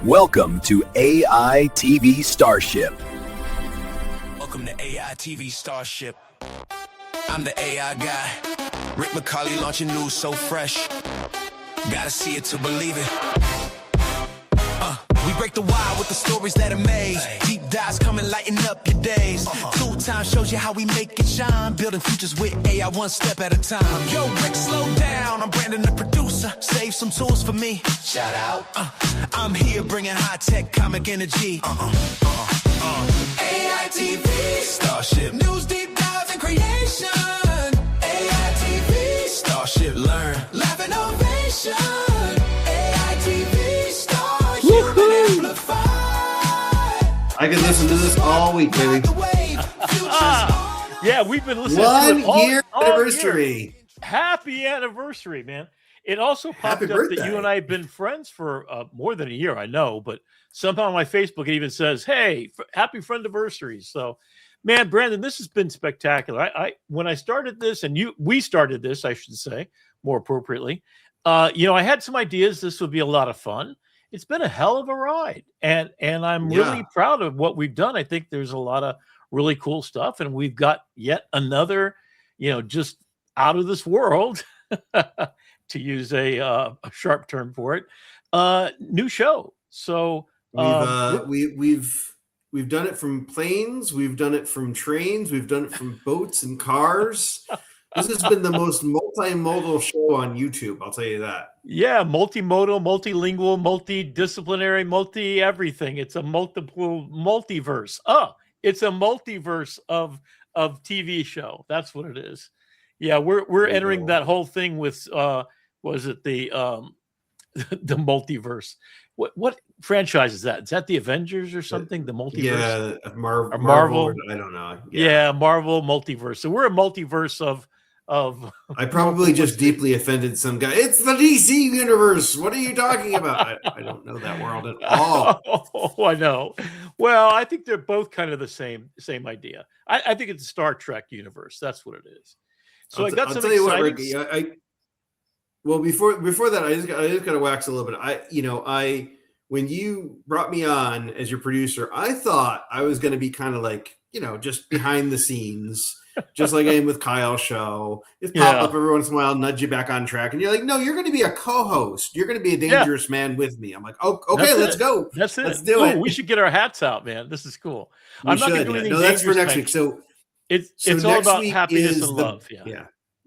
Welcome to AITV Starship. Welcome to AITV Starship. I'm the AI guy. Rick McCawley launching news so fresh. Gotta see it to believe it. We break the wire with the stories that amaze. Deep dives come and lighten up your days. Tool Time shows you how we make it shine. Building futures with AI one step at a time. Yo, Rick, slow down. I'm Brandon, the producer. Save some tools for me. Shout out. I'm here bringing high-tech comic energy. AITV Starship. News, deep dives, and creation. AITV Starship. Learn. Laugh, innovation. AITV Starship. Amplify. I can listen to this all week, baby. Yeah, we've been listening to it 1 year all anniversary. year. Happy anniversary, man. It also popped up that you and I have been friends for more than a year, I know, but somehow on my Facebook it even says, hey, happy friendiversary. So, man, Brandon, this has been spectacular. I when I started this, and we started this, I should say, more appropriately, I had some ideas. This would be a lot of fun. It's been a hell of a ride, and I'm really proud of what we've done. I think there's a lot of really cool stuff, and we've got yet another, just out of this world, to use a sharp term for it, new show. So we've done it from planes, we've done it from trains, we've done it from boats and cars. This has been the most multimodal show on YouTube, I'll tell you that. Yeah, multimodal, multilingual, multidisciplinary, multi-everything. It's a multiverse. Oh, it's a multiverse of TV show. That's what it is. Yeah, we're entering that whole thing with was it the the multiverse? What franchise is that? Is that the Avengers or something? The multiverse? Yeah, Marvel. I don't know. Yeah, Marvel multiverse. So we're a multiverse of. I probably just deeply offended some guy. It's the DC universe. What are you talking about? I don't know that world at all. Oh, I know. Well, I think they're both kind of the same idea. I think it's a Star Trek universe. That's what it is. So I got some. I'll tell you what, Ricky. Well, before that, I just got to wax a little bit. When you brought me on as your producer, I thought I was going to be kind of like, just behind the scenes, just like I am with Kyle's show. Just pop up every once in a while, nudge you back on track, and you're like, no, you're going to be a co-host. You're going to be a dangerous man with me. I'm like, oh, okay, let's go. That's it. Let's do it. We should get our hats out, man. This is cool. I'm not going to do anything. No, that's for next week. So it's all about happiness and love.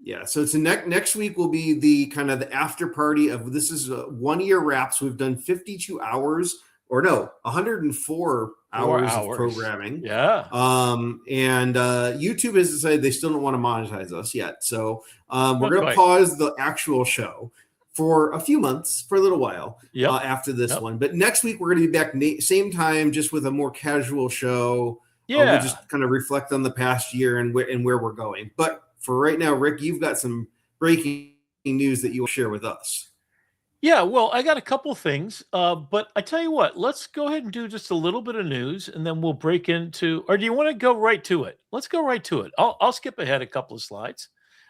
Yeah. So it's next week will be the kind of the after party of this is 1 year wraps. We've done 52 hours 104 hours of programming. Yeah. And YouTube has decided they still don't want to monetize us yet. So we're going to pause the actual show for a few months, for a little while after this one. But next week we're going to be back same time, just with a more casual show. We'll just kind of reflect on the past year and where we're going. But for right now, Rick, you've got some breaking news that you will share with us. Yeah, well, I got a couple things, but I tell you what, let's go ahead and do just a little bit of news, and then we'll break into. Or do you want to go right to it? Let's go right to it. I'll skip ahead a couple of slides.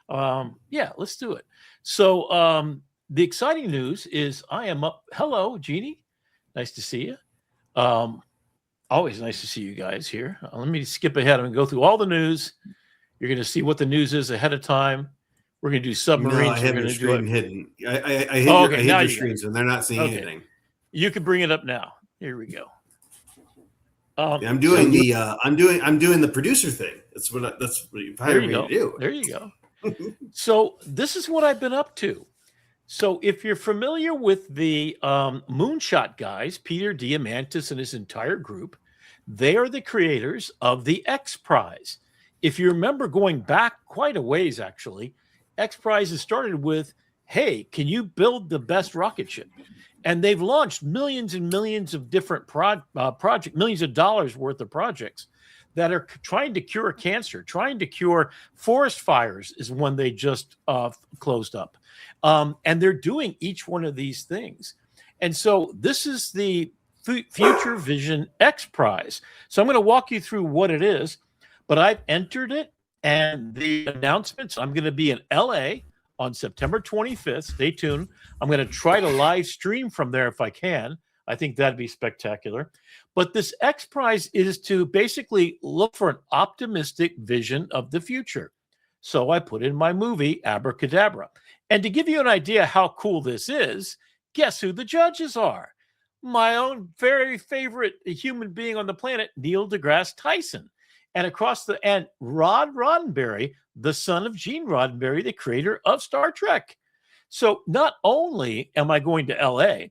Let's do it. So the exciting news is I am up. Hello, Jeannie. Nice to see you. Always nice to see you guys here. Let me skip ahead and go through all the news. You're going to see what the news is ahead of time. We're going to do submarines. No, I have your screen hidden. I hid your screens, and they're not seeing anything. You can bring it up now. Here we go. I'm doing the producer thing. That's what you hired me to do. There you go. So this is what I've been up to. So if you're familiar with the Moonshot guys, Peter Diamandis and his entire group, they are the creators of the XPRIZE. If you remember going back quite a ways, actually, XPRIZE has started with, hey, can you build the best rocket ship? And they've launched millions and millions of different projects, millions of dollars worth of projects that are trying to cure cancer, trying to cure forest fires is one they just closed up. And they're doing each one of these things. And so this is the Future Vision XPRIZE. So I'm going to walk you through what it is, but I've entered it. And the announcements, I'm going to be in LA on September 25th. Stay tuned. I'm going to try to live stream from there if I can. I think that'd be spectacular. But this X Prize is to basically look for an optimistic vision of the future. So I put in my movie, Abracadabra. And to give you an idea how cool this is, guess who the judges are? My own very favorite human being on the planet, Neil deGrasse Tyson. And Rod Roddenberry, the son of Gene Roddenberry, the creator of Star Trek. So not only am I going to LA,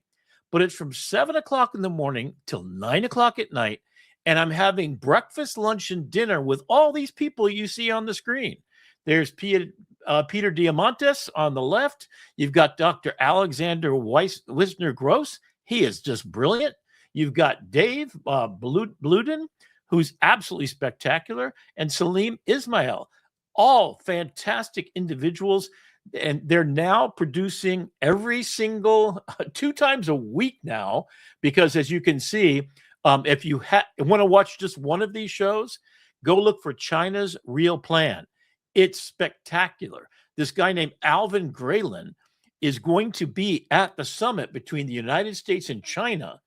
but it's from 7 o'clock in the morning till 9 o'clock at night. And I'm having breakfast, lunch, and dinner with all these people you see on the screen. There's Peter Diamandis on the left. You've got Dr. Alexander Wisner Gross. He is just brilliant. You've got Dave Bluden, who's absolutely spectacular, and Salim Ismail, all fantastic individuals. And they're now producing every single 2 times a week now, because as you can see, if you want to watch just one of these shows, go look for China's Real Plan. It's spectacular. This guy named Alvin Graylin is going to be at the summit between the United States and China.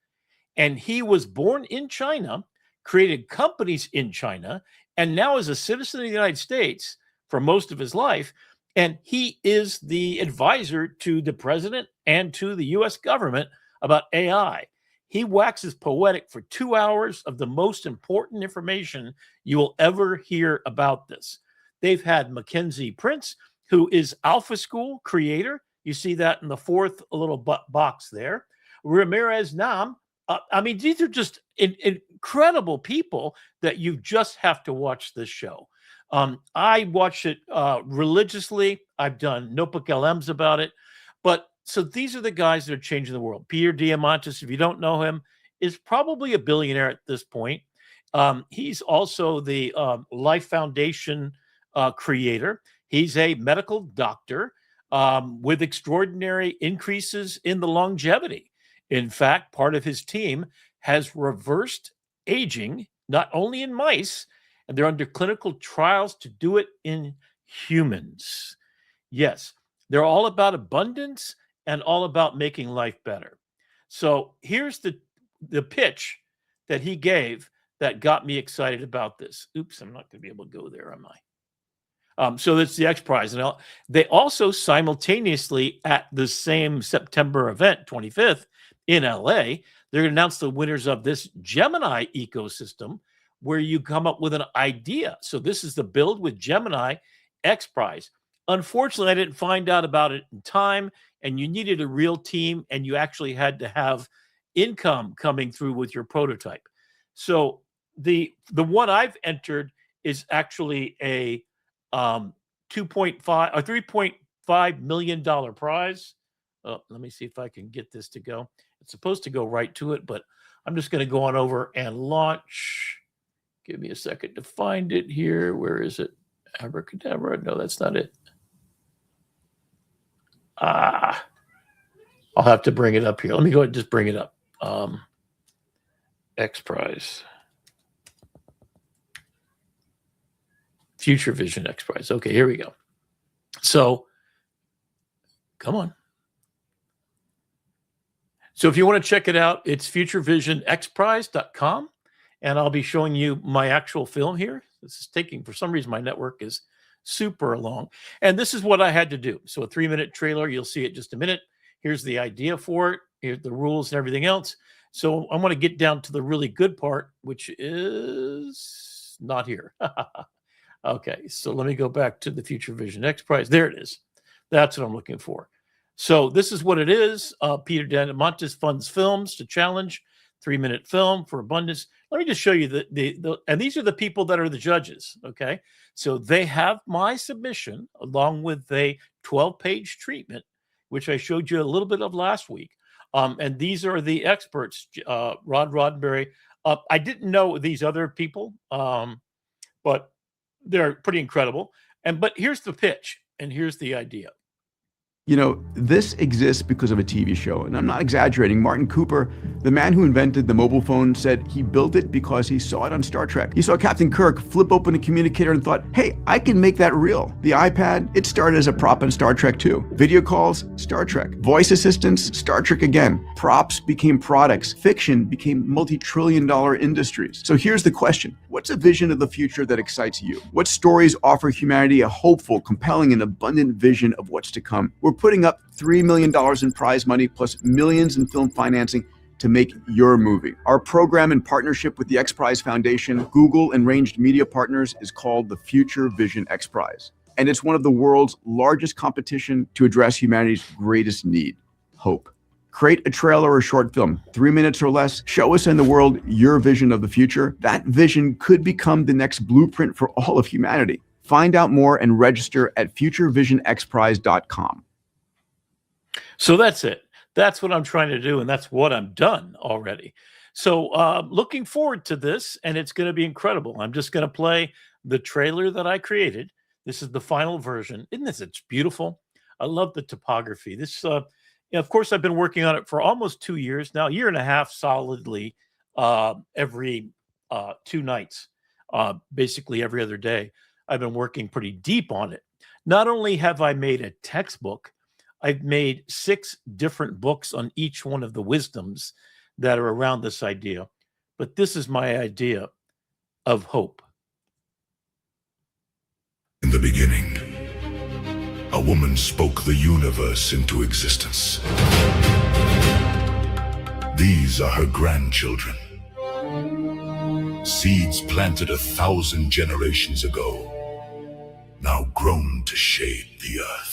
And he was born in China, created companies in China, and now is a citizen of the United States for most of his life. And he is the advisor to the president and to the U.S. government about AI. He waxes poetic for 2 hours of the most important information you will ever hear about this. They've had Mackenzie Prince, who is Alpha School creator. You see that in the fourth little box there. Ramirez Nam. I mean, these are just incredible people that you just have to watch this show. I watch it religiously. I've done notebook LMs about it. But so these are the guys that are changing the world. Peter Diamandis, if you don't know him, is probably a billionaire at this point. He's also the Life Foundation creator. He's a medical doctor with extraordinary increases in the longevity. In fact, part of his team has reversed aging, not only in mice, and they're under clinical trials to do it in humans. Yes, they're all about abundance and all about making life better. So here's the pitch that he gave that got me excited about this. Oops, I'm not going to be able to go there, am I? So that's the X Prize. And they also simultaneously at the same September event, 25th, in LA, they're going to announce the winners of this Gemini ecosystem, where you come up with an idea. So this is the Build with Gemini X Prize. Unfortunately, I didn't find out about it in time, and you needed a real team, and you actually had to have income coming through with your prototype. So the one I've entered is actually a $2.5 or $3.5 million prize. Let me see if I can get this to go. It's supposed to go right to it, but I'm just going to go on over and launch. Give me a second to find it here. Where is it? Abracadabra. No, that's not it. I'll have to bring it up here. Let me go ahead and just bring it up. X Prize. Future Vision XPRIZE. Okay, here we go. So, come on. So if you want to check it out, it's futurevisionxprize.com, and I'll be showing you my actual film here. This is taking, for some reason, my network is super long. And this is what I had to do. So a 3-minute trailer, you'll see it in just a minute. Here's the idea for it. Here's the rules and everything else. So I want to get down to the really good part, which is not here. Okay, so let me go back to the Future Vision X Prize. There it is. That's what I'm looking for. So this is what it is. Peter Diamandis funds films to challenge. 3-minute film for abundance. Let me just show you and these are the people that are the judges. Okay, so they have my submission along with a 12-page treatment, which I showed you a little bit of last week. And these are the experts. Rod Roddenberry. I didn't know these other people, but they're pretty incredible. But here's the pitch, and here's the idea. You know, this exists because of a TV show, and I'm not exaggerating. Martin Cooper, the man who invented the mobile phone, said he built it because he saw it on Star Trek. He saw Captain Kirk flip open a communicator and thought, hey, I can make that real. The iPad, it started as a prop in Star Trek 2. Video calls, Star Trek. Voice assistants, Star Trek again. Props became products. Fiction became multi-trillion-dollar industries. So here's the question. What's a vision of the future that excites you? What stories offer humanity a hopeful, compelling, and abundant vision of what's to come? We're putting up $3 million in prize money plus millions in film financing to make your movie. Our program, in partnership with the XPRIZE Foundation, Google, and Ranged Media Partners, is called the Future Vision XPRIZE. And it's one of the world's largest competition to address humanity's greatest need, hope. Create a trailer or short film, 3 minutes or less. Show us and the world your vision of the future. That vision could become the next blueprint for all of humanity. Find out more and register at futurevisionxprize.com. So that's it. That's what I'm trying to do, and that's what I'm done already. So looking forward to this, and it's going to be incredible. I'm just going to play the trailer that I created. This is the final version. Isn't this? It's beautiful. I love the topography. This, of course, I've been working on it for almost 2 years now, a year and a half solidly, every 2 nights, basically every other day. I've been working pretty deep on it. Not only have I made a textbook, I've made 6 different books on each one of the wisdoms that are around this idea. But this is my idea of hope. In the beginning, a woman spoke the universe into existence. These are her grandchildren. Seeds planted 1,000 generations ago, now grown to shade the earth.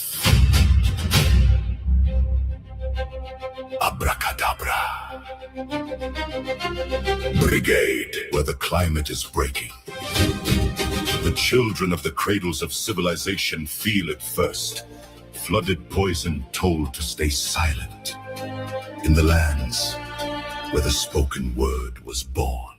Abracadabra. Brigade, where the climate is breaking. The children of the cradles of civilization feel it first. Flooded poison told to stay silent. In the lands where the spoken word was born.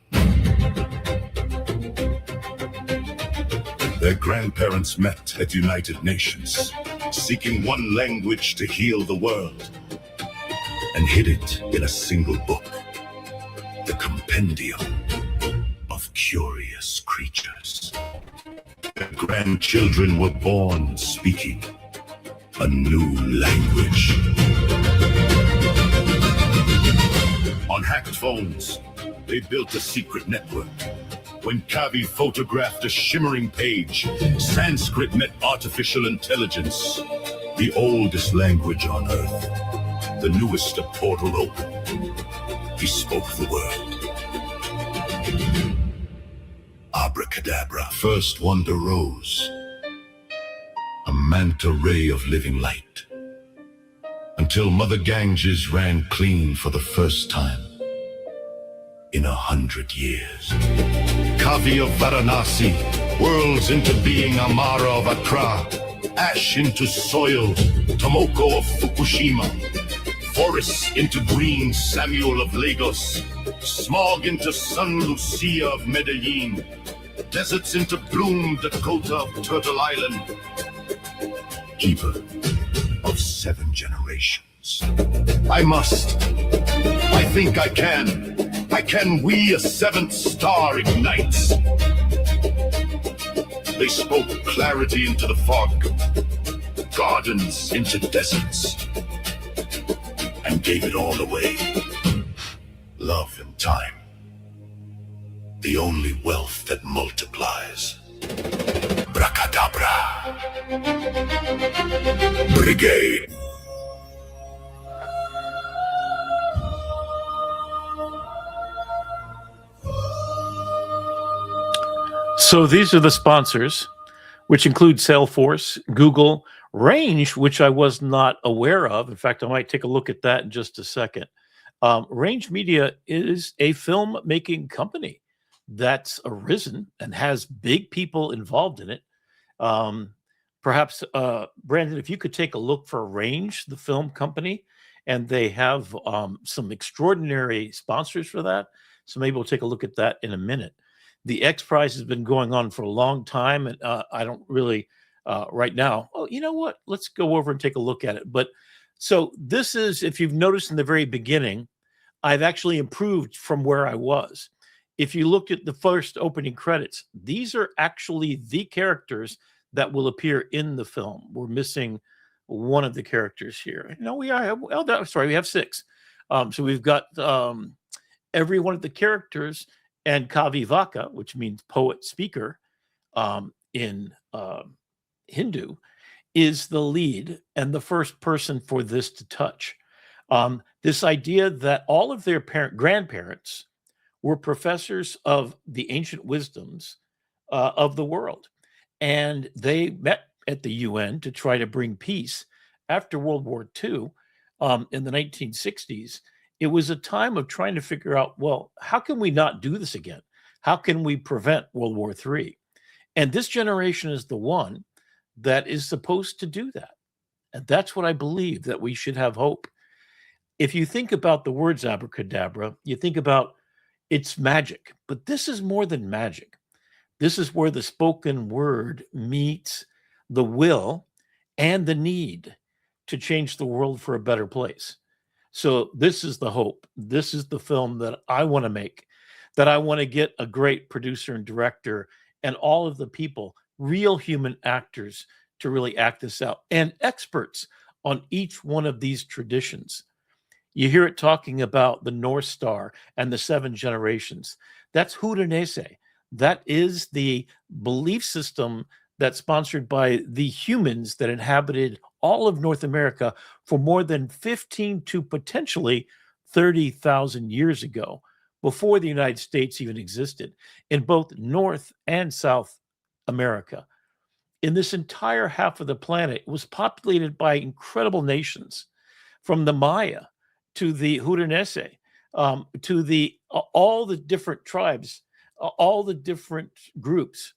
Their grandparents met at United Nations, seeking one language to heal the world, and hid it in a single book, the Compendium of Curious Creatures. Their grandchildren were born speaking a new language. On hacked phones, they built a secret network. When Kavi photographed a shimmering page, Sanskrit met artificial intelligence, the oldest language on Earth. The newest a portal opened. He spoke the word. Abracadabra. First wonder rose. A manta ray of living light. Until Mother Ganges ran clean for the first time in 100 years. Kavi of Varanasi whirls into being Amara of Accra. Ash into soil, Tomoko of Fukushima. Forests into green, Samuel of Lagos. Smog into Sun Lucia of Medellin. Deserts into bloom, Dakota of Turtle Island. Keeper of 7 generations. I think I can we a 7th star ignites. They spoke clarity into the fog, gardens into deserts, and gave it all away. Love and time, the only wealth that multiplies. Abracadabra. Brigade. So these are the sponsors, which include Salesforce, Google, Range, which I was not aware of. In fact, I might take a look at that in just a second. Range Media is a filmmaking company that's arisen and has big people involved in it. Perhaps, Brandon, if you could take a look for Range, the film company, and they have some extraordinary sponsors for that. So maybe we'll take a look at that in a minute. The XPRIZE has been going on for a long time, and I don't really right now. Oh, you know what? Let's go over and take a look at it. But so this is, if you've noticed in the very beginning, I've actually improved from where I was. If you looked at the first opening credits, these are actually the characters that will appear in the film. We're missing one of the characters here. No, we are. Oh, sorry, we have 6. So we've got every one of the characters, and Kavi Vaka, which means poet speaker in Hindu, is the lead and the first person for this to touch. This idea that all of their grandparents were professors of the ancient wisdoms of the world. And they met at the UN to try to bring peace after World War II in the 1960s. It was a time of trying to figure out, well, how can we not do this again? How can we prevent World War III? And this generation is the one that is supposed to do that. And that's what I believe, that we should have hope. If you think about the words abracadabra, you think about it's magic, but this is more than magic. This is where the spoken word meets the will and the need to change the world for a better place. So this is the hope. This is the film that I want to make, that I want to get a great producer and director and all of the people, real human actors, to really act this out, and experts on each one of these traditions. You hear it talking about the North Star and the 7 generations. That's Hudanese. That is the belief system that's sponsored by the humans that inhabited all of North America for more than 15 to potentially 30,000 years ago, before the United States even existed, in both North and South America. In this entire half of the planet, it was populated by incredible nations, from the Maya to the Hudanese, to all the different tribes, all the different groups,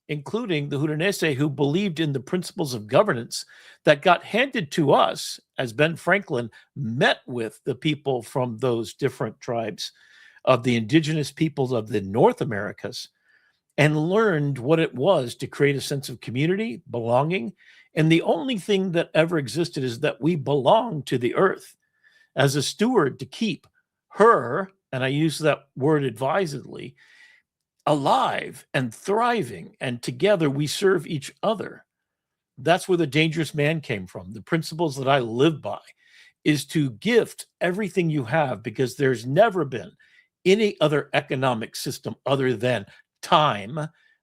including the Hudanese, who believed in the principles of governance that got handed to us as Ben Franklin met with the people from those different tribes of the indigenous peoples of the North Americas, and learned what it was to create a sense of community, belonging. And the only thing that ever existed is that we belong to the earth as a steward to keep her, and I use that word advisedly, alive and thriving, and together we serve each other. That's where the dangerous man came from. The principles that I live by is to gift everything you have, because there's never been any other economic system other than time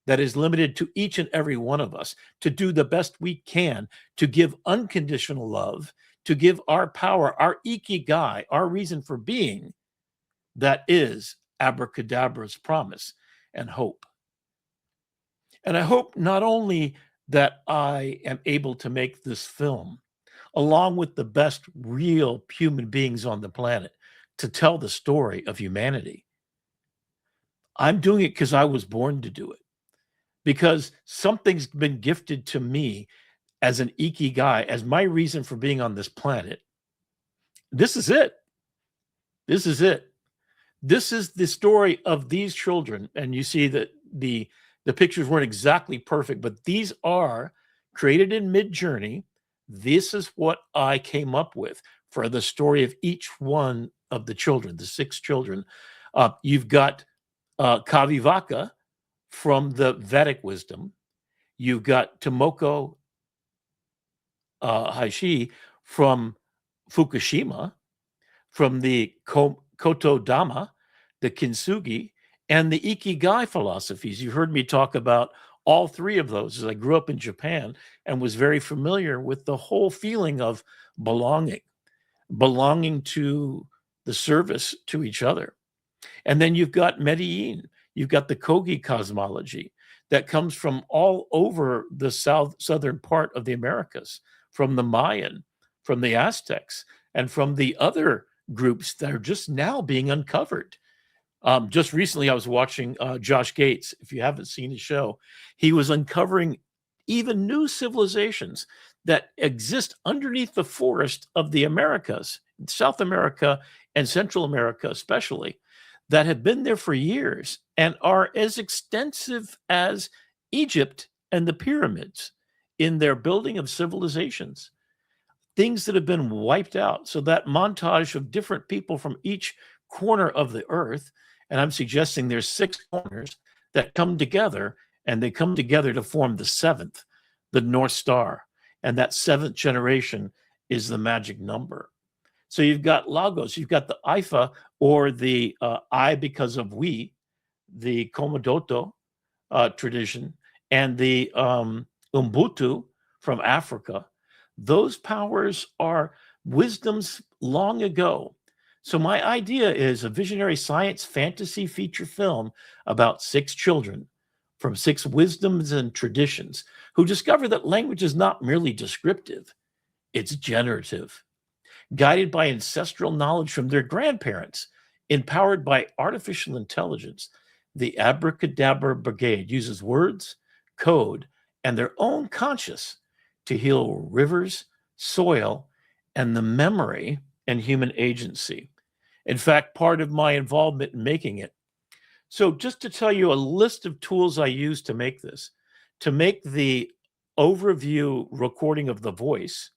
that is limited to each and every one of us to do the best we can to give unconditional love, to give our power, our ikigai, our reason for being. That is Abracadabra's promise and hope. And I hope not only that I am able to make this film, along with the best real human beings on the planet, to tell the story of humanity. I'm doing it because I was born to do it, because something's been gifted to me as an ikigai, as my reason for being on this planet. This is it. This is it. This is the story of these children. And you see that the pictures weren't exactly perfect, but these are created in Midjourney. This is what I came up with for the story of each one of the children, the 6 children. You've got Kavi Vaka from the Vedic wisdom. You've got Tomoko Haishi from Fukushima, from the Koto Dhamma, the Kintsugi, and the Ikigai philosophies. You heard me talk about all 3 of those, as I grew up in Japan and was very familiar with the whole feeling of belonging to the service to each other. And then you've got Medellin, you've got the Kogi cosmology that comes from all over the southern part of the Americas, from the Mayan, from the Aztecs, and from the other groups that are just now being uncovered. Just recently, I was watching Josh Gates. If you haven't seen his show, he was uncovering even new civilizations that exist underneath the forest of the Americas, South America and Central America especially, that have been there for years and are as extensive as Egypt and the pyramids. in their building of civilizations, things that have been wiped out. So that montage of different people from each corner of the earth, and I'm suggesting there's 6 corners that come together, and they come together to form the 7th, the North Star. And that 7th generation is the magic number. So you've got Logos, you've got the Ifa, or the I because of we, the Komodoto tradition, and the Ubuntu from Africa. Those powers are wisdoms long ago. So my idea is a visionary science fantasy feature film about 6 children from 6 wisdoms and traditions who discover that language is not merely descriptive, it's generative, guided by ancestral knowledge from their grandparents, empowered by artificial intelligence. The Abracadabra Brigade uses words, code, and their own conscience to heal rivers, soil, and the memory and human agency. In fact, part of my involvement in making it. So just to tell you a list of tools I use to make this, to make the overview recording of the voice,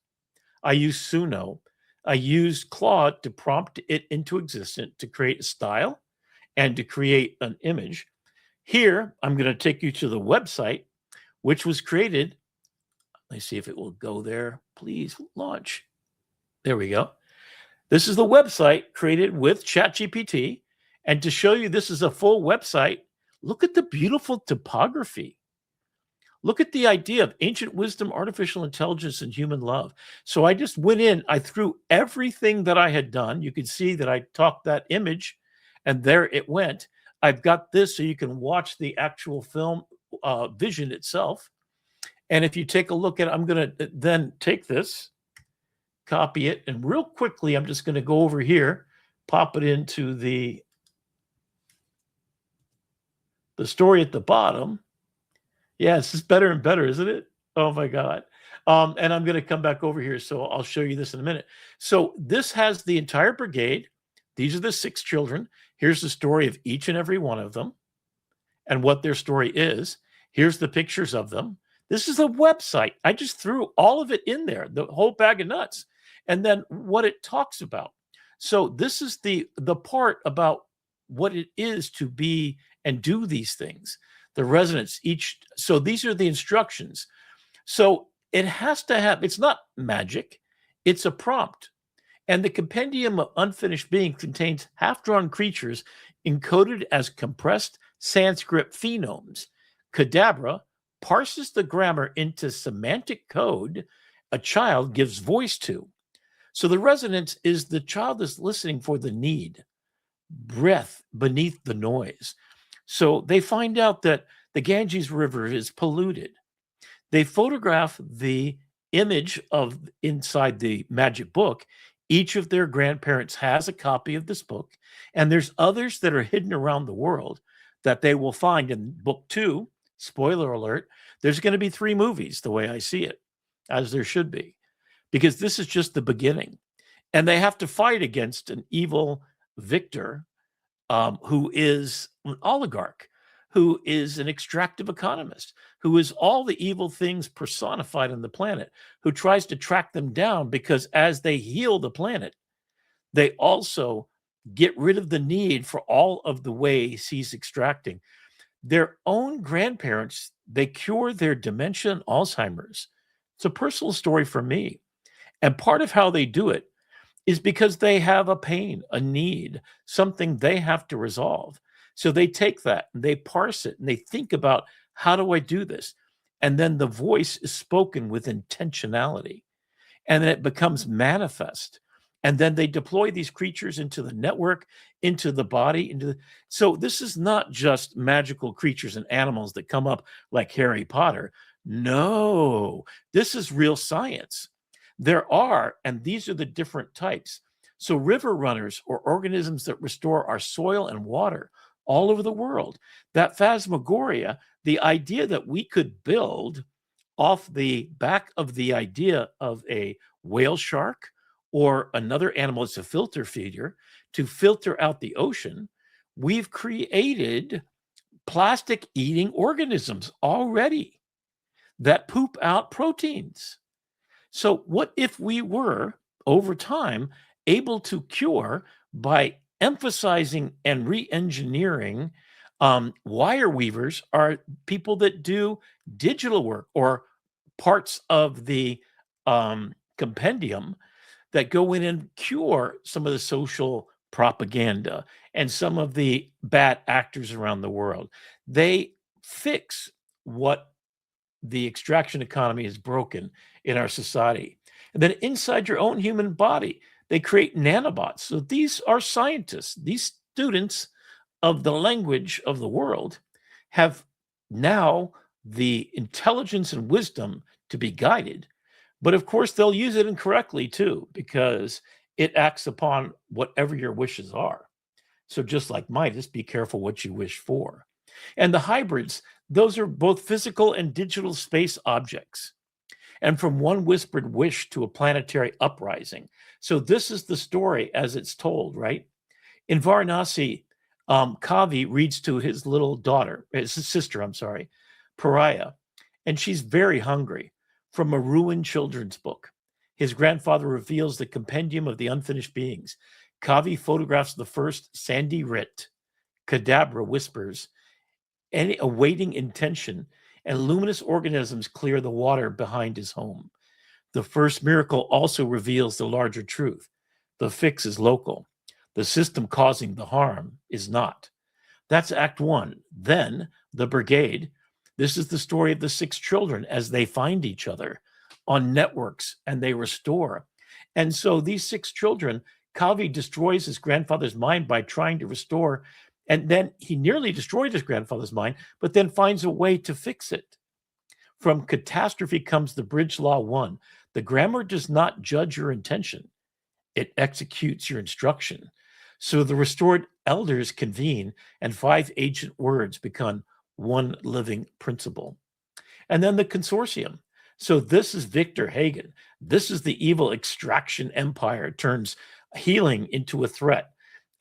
I use Suno. I use Claude to prompt it into existence, to create a style and to create an image. Here, I'm going to take you to the website, which was created. Let me see if it will go there. Please launch. There we go. This is the website created with ChatGPT. And to show you this is a full website, look at the beautiful topography. Look at the idea of ancient wisdom, artificial intelligence, and human love. So I just went in, I threw everything that I had done. You can see that I talked that image, and there it went. I've got this so you can watch the actual film vision itself. And if you take a look at it, I'm going to then take this, copy it, and real quickly, I'm just going to go over here, pop it into the story at the bottom. Yeah, this is better and better, isn't it? Oh my God. And I'm going to come back over here. So I'll show you this in a minute. So this has the entire brigade. These are the 6 children. Here's the story of each and every one of them and what their story is. Here's the pictures of them. This is a website. I just threw all of it in there, the whole bag of nuts, and then what it talks about. So this is the part about what it is to be and do these things. The resonance, so these are the instructions. So it has to have, it's not magic, it's a prompt. And the compendium of unfinished being contains half-drawn creatures encoded as compressed Sanskrit phonemes. Cadabra parses the grammar into semantic code a child gives voice to. So the resonance is the child is listening for the need, breath beneath the noise. So they find out that the Ganges River is polluted. They photograph the image of inside the magic book. Each of their grandparents has a copy of this book, and there's others that are hidden around the world that they will find in book 2. Spoiler alert, there's going to be 3 movies, the way I see it, as there should be, because this is just the beginning. And they have to fight against an evil victor who is an oligarch, who is an extractive economist, who is all the evil things personified on the planet, who tries to track them down because as they heal the planet, they also get rid of the need for all of the ways he's extracting. Their own grandparents, they cure their dementia and Alzheimer's. It's a personal story for me. And part of how they do it is because they have a pain, a need, something they have to resolve. So they take that and they parse it and they think about, how do I do this? And then the voice is spoken with intentionality. And then it becomes manifest. And then they deploy these creatures into the network, into the body. So this is not just magical creatures and animals that come up like Harry Potter. No, this is real science. There are, and these are the different types. So river runners, or organisms that restore our soil and water all over the world. That phantasmagoria, the idea that we could build off the back of the idea of a whale shark or another animal as a filter feeder to filter out the ocean, we've created plastic eating organisms already. that poop out proteins. So what if we were, over time, able to cure by emphasizing and re-engineering wire weavers are people that do digital work or parts of the compendium that go in and cure some of the social propaganda and some of the bad actors around the world. They fix what the extraction economy has broken in our society. And then inside your own human body, they create nanobots. So these are scientists, these students of the language of the world have now the intelligence and wisdom to be guided. But of course, they'll use it incorrectly too, because it acts upon whatever your wishes are. So just like Midas, be careful what you wish for. And the hybrids, those are both physical and digital space objects. And from one whispered wish to a planetary uprising. So this is the story as it's told, right? In Varanasi, Kavi reads to his little daughter, his sister, Pariah, and she's very hungry, from a ruined children's book. His grandfather reveals the compendium of the unfinished beings. Kavi photographs the first sandy writ. Kadabra whispers, any awaiting intention, and luminous organisms clear the water behind his home. The first miracle also reveals the larger truth. The fix is local. The system causing the harm is not. That's Act 1. Then, the brigade. This is the story of the 6 children as they find each other on networks and they restore. And so these 6 children, Kavi destroys his grandfather's mind by trying to restore, and then he nearly destroyed his grandfather's mind, but then finds a way to fix it. From catastrophe comes the bridge law 1. The grammar does not judge your intention. It executes your instruction. So the restored elders convene, and 5 ancient words become one living principle. And then the consortium. So this is Victor Hagen. This is the evil extraction empire turns healing into a threat,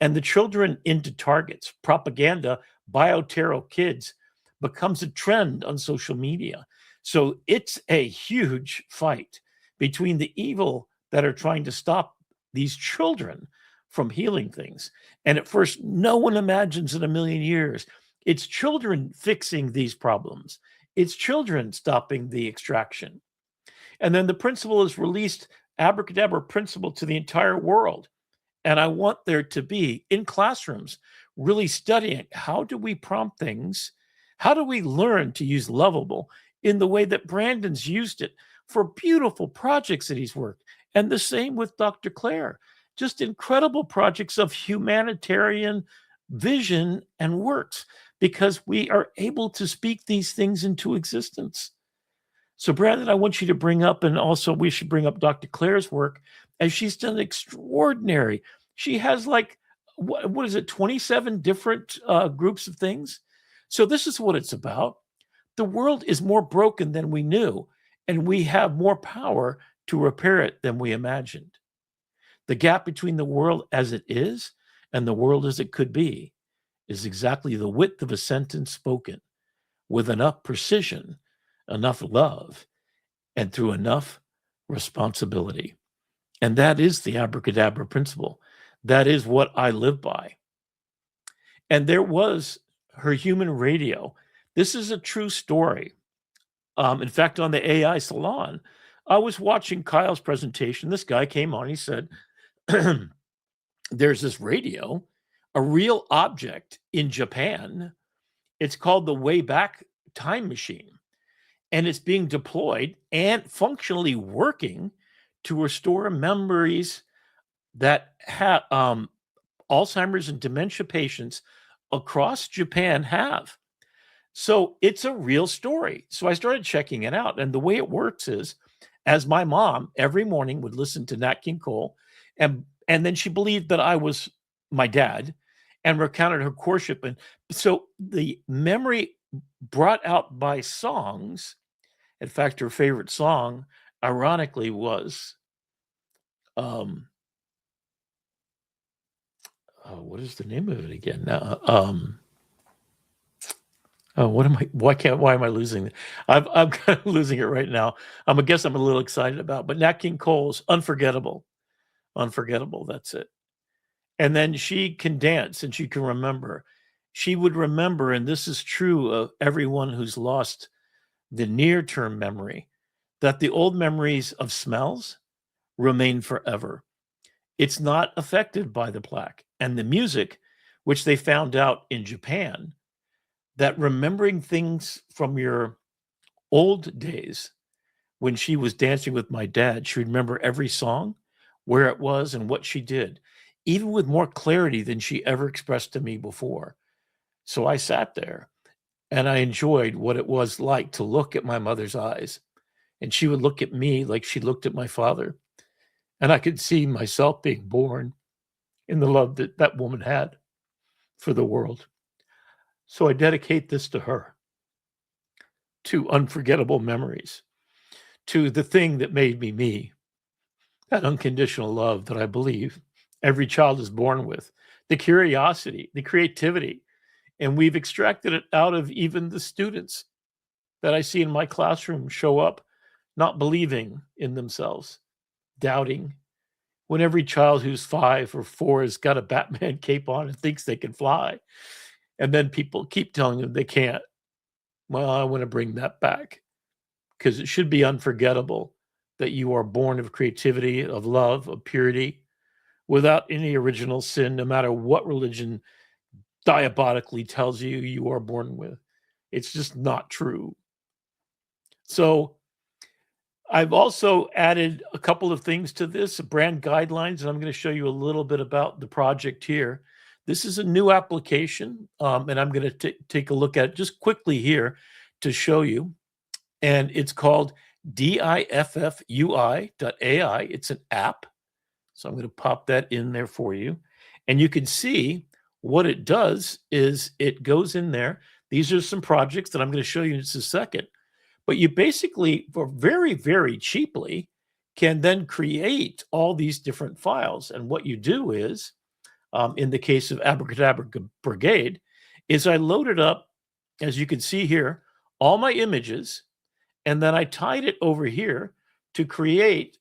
and the children into targets. Propaganda, bioterror kids becomes a trend on social media. So it's a huge fight between the evil that are trying to stop these children from healing things. And at first, no one imagines in a million years it's children fixing these problems. It's children stopping the extraction. And then the principle is released, Abracadabra principle, to the entire world. And I want there to be, in classrooms, really studying how do we prompt things? How do we learn to use Lovable in the way that Brandon's used it for beautiful projects that he's worked? And the same with Dr. Claire. Just incredible projects of humanitarian vision and works, because we are able to speak these things into existence. So, Brandon, I want you to bring up, and also we should bring up Dr. Claire's work, as she's done extraordinary. She has like, what is it, 27 different groups of things. So this is what it's about. The world is more broken than we knew, and we have more power to repair it than we imagined. The gap between the world as it is and the world as it could be is exactly the width of a sentence spoken with enough precision, enough love, and through enough responsibility. And that is the Abracadabra principle. That is what I live by. And there was her human radio. This is a true story. In fact, on the AI Salon, I was watching Kyle's presentation. This guy came on, he said, there's this radio, a real object in Japan. It's called the Wayback Time Machine. And it's being deployed and functionally working to restore memories that have Alzheimer's and dementia patients across Japan have. So it's a real story. So I started checking it out. And the way it works is, as my mom every morning would listen to Nat King Cole, and then she believed that I was my dad and recounted her courtship. And so the memory brought out by songs, in fact, her favorite song, ironically, was, what is the name of it again? Oh, what am I? Why am I losing it? I'm kind of losing it right now. I guess I'm a little excited about. But Nat King Cole's Unforgettable, Unforgettable. That's it. And then she can dance and she can remember. She would remember, and this is true of everyone who's lost the near-term memory, that the old memories of smells remain forever. It's not affected by the plaque. And the music, which they found out in Japan, that remembering things from your old days when she was dancing with my dad, she would remember every song, where it was, and what she did, even with more clarity than she ever expressed to me before. So I sat there and I enjoyed what it was like to look at my mother's eyes. And she would look at me like she looked at my father. And I could see myself being born in the love that that woman had for the world. So I dedicate this to her, to unforgettable memories, to the thing that made me me, that unconditional love that I believe every child is born with, the curiosity, the creativity. And we've extracted it out of even the students that I see in my classroom show up not believing in themselves, doubting. When every child who's 5 or 4 has got a Batman cape on and thinks they can fly, and then people keep telling them they can't. Well, I want to bring that back because it should be unforgettable that you are born of creativity, of love, of purity, without any original sin, no matter what religion diabolically tells you you are born with. It's just not true. So I've also added a couple of things to this, brand guidelines, and I'm going to show you a little bit about the project here. This is a new application, and I'm going to take a look at it just quickly here to show you. And it's called DiffUI.ai. It's an app. So I'm going to pop that in there for you. And you can see what it does is it goes in there. These are some projects that I'm going to show you in just a second. But you basically, for very, very cheaply, can then create all these different files. And what you do is, in the case of Abracadabra Brigade, is I loaded up, as you can see here, all my images, and then I tied it over here to create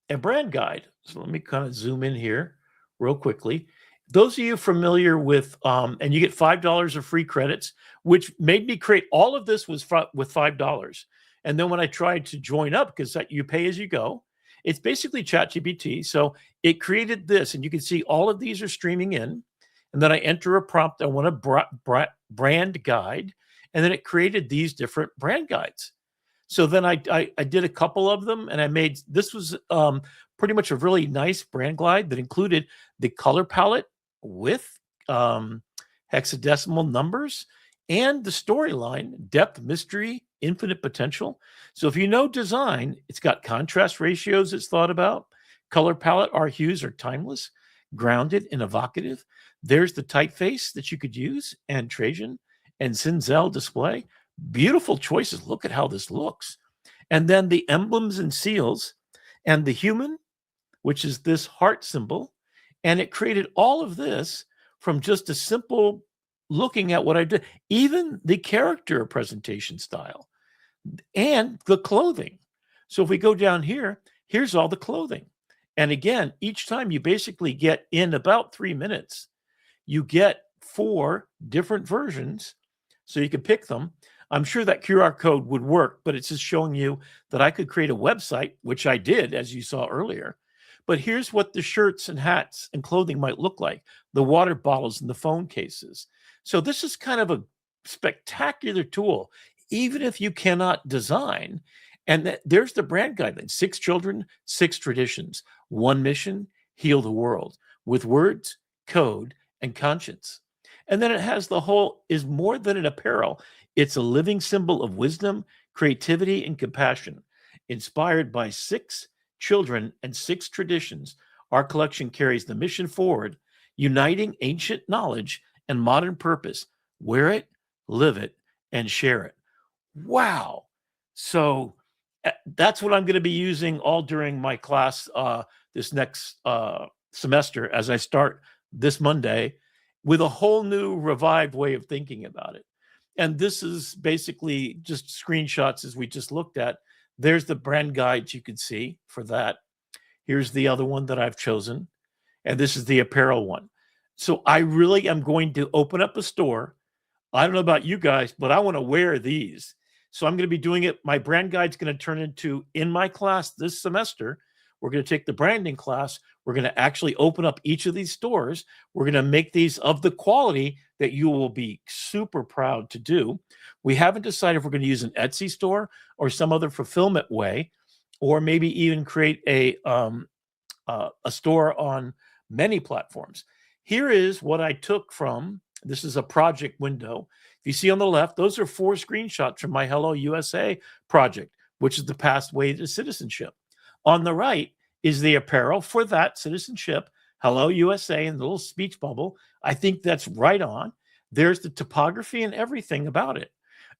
a brand guide. So let me kind of zoom in here real quickly. Those of you familiar with, and you get $5 of free credits, which made me create all of this with $5. And then when I tried to join up, because you pay as you go, it's basically ChatGPT. So it created this, and you can see all of these are streaming in. And then I enter a prompt. I want a brand guide. And then it created these different brand guides. So then I did a couple of them, and I made, this was pretty much a really nice brand guide that included the color palette with hexadecimal numbers and the storyline, depth, mystery, infinite potential. So if you know design, it's got contrast ratios it's thought about. Color palette, our hues are timeless, grounded, and evocative. There's the typeface that you could use, and Trajan and Cinzel display. Beautiful choices. Look at how this looks. And then the emblems and seals and the human, which is this heart symbol. And it created all of this from just a simple looking at what I did, even the character presentation style and the clothing. So if we go down here, here's all the clothing. And again, each time you basically get in about 3 minutes, you get 4 different versions. So you can pick them. I'm sure that QR code would work, but it's just showing you that I could create a website, which I did, as you saw earlier. But here's what the shirts and hats and clothing might look like, the water bottles and the phone cases. So this is kind of a spectacular tool, even if you cannot design. And there's the brand guideline: 6 children, 6 traditions, 1 mission, heal the world with words, code, and conscience. And then it has the whole is more than an apparel. It's a living symbol of wisdom, creativity, and compassion. Inspired by 6 children and 6 traditions, our collection carries the mission forward, uniting ancient knowledge and modern purpose. Wear it, live it, and share it. Wow. So that's what I'm going to be using all during my class this next semester as I start this Monday with a whole new revived way of thinking about it. And this is basically just screenshots as we just looked at. There's the brand guides you can see for that. Here's the other one that I've chosen. And this is the apparel one. So I really am going to open up a store. I don't know about you guys, but I want to wear these. So I'm going to be doing it. My brand guide's going to turn into, in my class this semester, we're going to take the branding class. We're going to actually open up each of these stores. We're going to make these of the quality that you will be super proud to do. We haven't decided if we're going to use an Etsy store or some other fulfillment way, or maybe even create a store on many platforms. Here is what I took from, this is a project window. If you see on the left, those are 4 screenshots from my Hello USA project, which is the pathway to citizenship. On the right is the apparel for that citizenship, Hello USA, and the little speech bubble. I think that's right on. There's the topography and everything about it.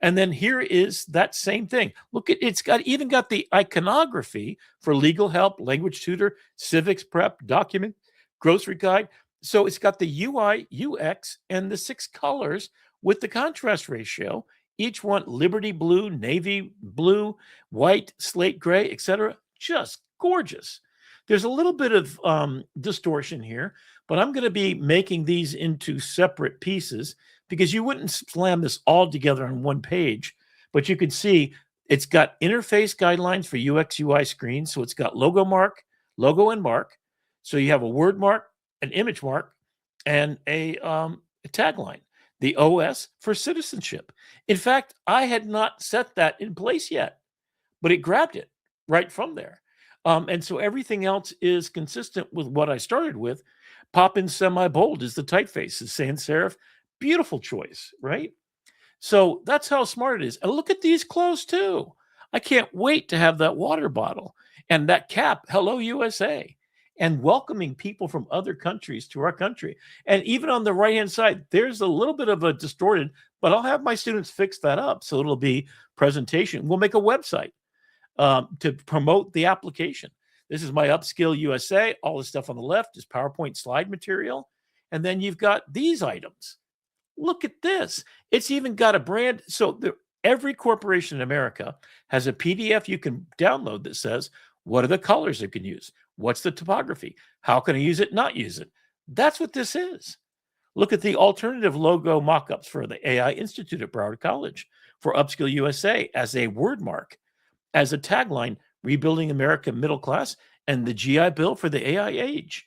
And then here is that same thing. Look at, it's got even got the iconography for legal help, language tutor, civics prep, document, grocery guide. So it's got the UI, UX, and the 6 colors with the contrast ratio. Each one, Liberty blue, navy blue, white, slate gray, etc. Just gorgeous. There's a little bit of distortion here, but I'm going to be making these into separate pieces because you wouldn't slam this all together on one page. But you can see it's got interface guidelines for UX UI screens. So it's got logo and mark. So you have a word mark, an image mark, and a tagline. The OS for citizenship. In fact, I had not set that in place yet, but it grabbed it right from there. And so everything else is consistent with what I started with. Pop in semi-bold is the typeface, is sans serif. Beautiful choice, right? So that's how smart it is. And look at these clothes too. I can't wait to have that water bottle and that cap, Hello USA, and welcoming people from other countries to our country. And even on the right-hand side, there's a little bit of a distorted, but I'll have my students fix that up. So it'll be presentation. We'll make a website to promote the application. This is my Upskill USA. All the stuff on the left is PowerPoint slide material. And then you've got these items. Look at this. It's even got a brand. So every corporation in America has a PDF you can download that says, what are the colors you can use? What's the topography? How can I use it, not use it? That's what this is. Look at the alternative logo mock-ups for the AI Institute at Broward College, for Upskill USA as a word mark, as a tagline, Rebuilding America Middle Class, and the GI Bill for the AI age.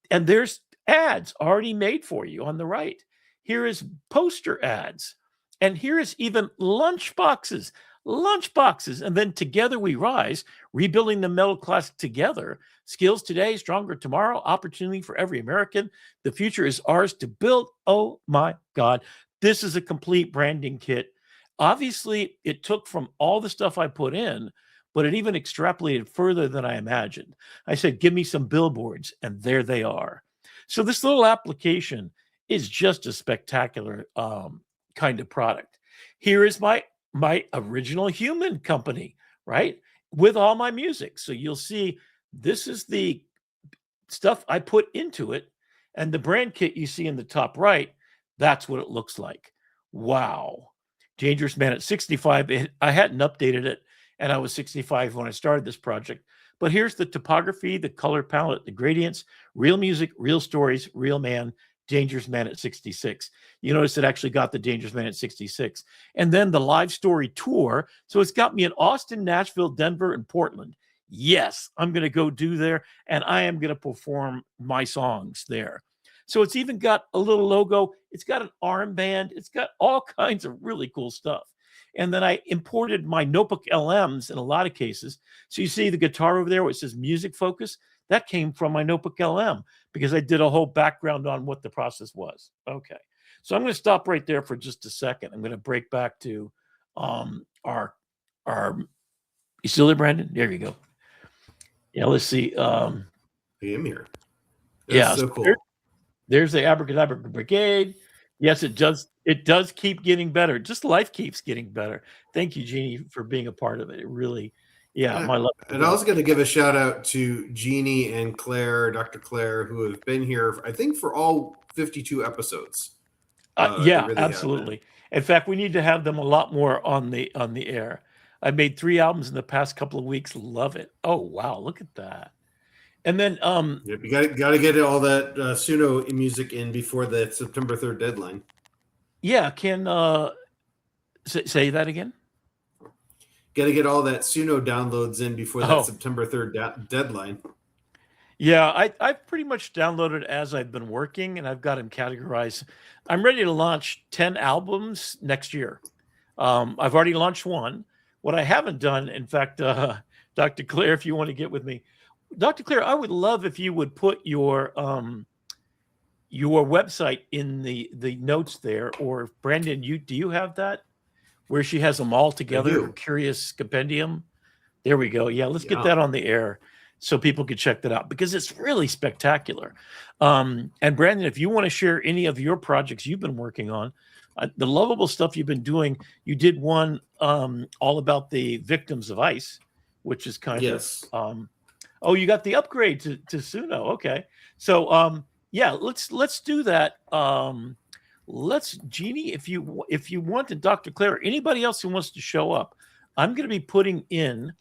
And there's ads already made for you on the right. Here is poster ads. And here is even lunch boxes. And then Together We Rise, Rebuilding the Middle Class Together. Skills today, stronger tomorrow, opportunity for every American. The future is ours to build. Oh my God. This is a complete branding kit. Obviously, it took from all the stuff I put in, but it even extrapolated further than I imagined. I said, give me some billboards, and there they are. So this little application is just a spectacular kind of product. Here is my original human company, right? With all my music. So you'll see this is the stuff I put into it. And the brand kit you see in the top right, that's what it looks like. Wow. Dangerous Man at 65. I hadn't updated it, and I was 65 when I started this project. But here's the topography, the color palette, the gradients, real music, real stories, real man, Dangerous Man at 66. You notice it actually got the Dangerous Man at 66. And then the live story tour. So it's got me in Austin, Nashville, Denver, and Portland. Yes, I'm going to go do there, and I am going to perform my songs there. So it's even got a little logo. It's got an armband. It's got all kinds of really cool stuff. And then I imported my notebook LMs in a lot of cases. So you see the guitar over there, which says music focus. That came from my notebook LM because I did a whole background on what the process was. Okay. So I'm going to stop right there for just a second. I'm going to break back to our you still there, Brandon? There you go. Yeah, let's see. I am here. That's so cool. There's the Abracadabra Brigade. Yes, it does keep getting better. Just life keeps getting better. Thank you, Jeannie, for being a part of it. It really, my love. And I was going to give a shout out to Jeannie and Claire, Dr. Claire, who have been here, I think, for all 52 episodes. Yeah, really absolutely. In fact, we need to have them a lot more on the air. I made 3 albums in the past couple of weeks. Love it. Oh wow, look at that. And then you got to get all that Suno music in before the September 3rd deadline. Yeah, can say that again? Got to get all that Suno downloads in before that September 3rd deadline. Yeah, I've pretty much downloaded as I've been working, and I've got them categorized. I'm ready to launch 10 albums next year. I've already launched one. What I haven't done, in fact, Dr. Claire, if you want to get with me, Dr. Claire, I would love if you would put your website in the notes there, or Brandon, do you have that where she has them all together? Curious Compendium. There we go. Yeah, let's get that on the air so people can check that out, because it's really spectacular. And Brandon, if you want to share any of your projects you've been working on, the lovable stuff you've been doing, you did one all about the victims of ICE, which is kind of oh, you got the upgrade to Suno. Okay, so yeah, let's do that. Let's, Jeannie, if you want, and Dr. Claire, anybody else who wants to show up, I'm going to be putting in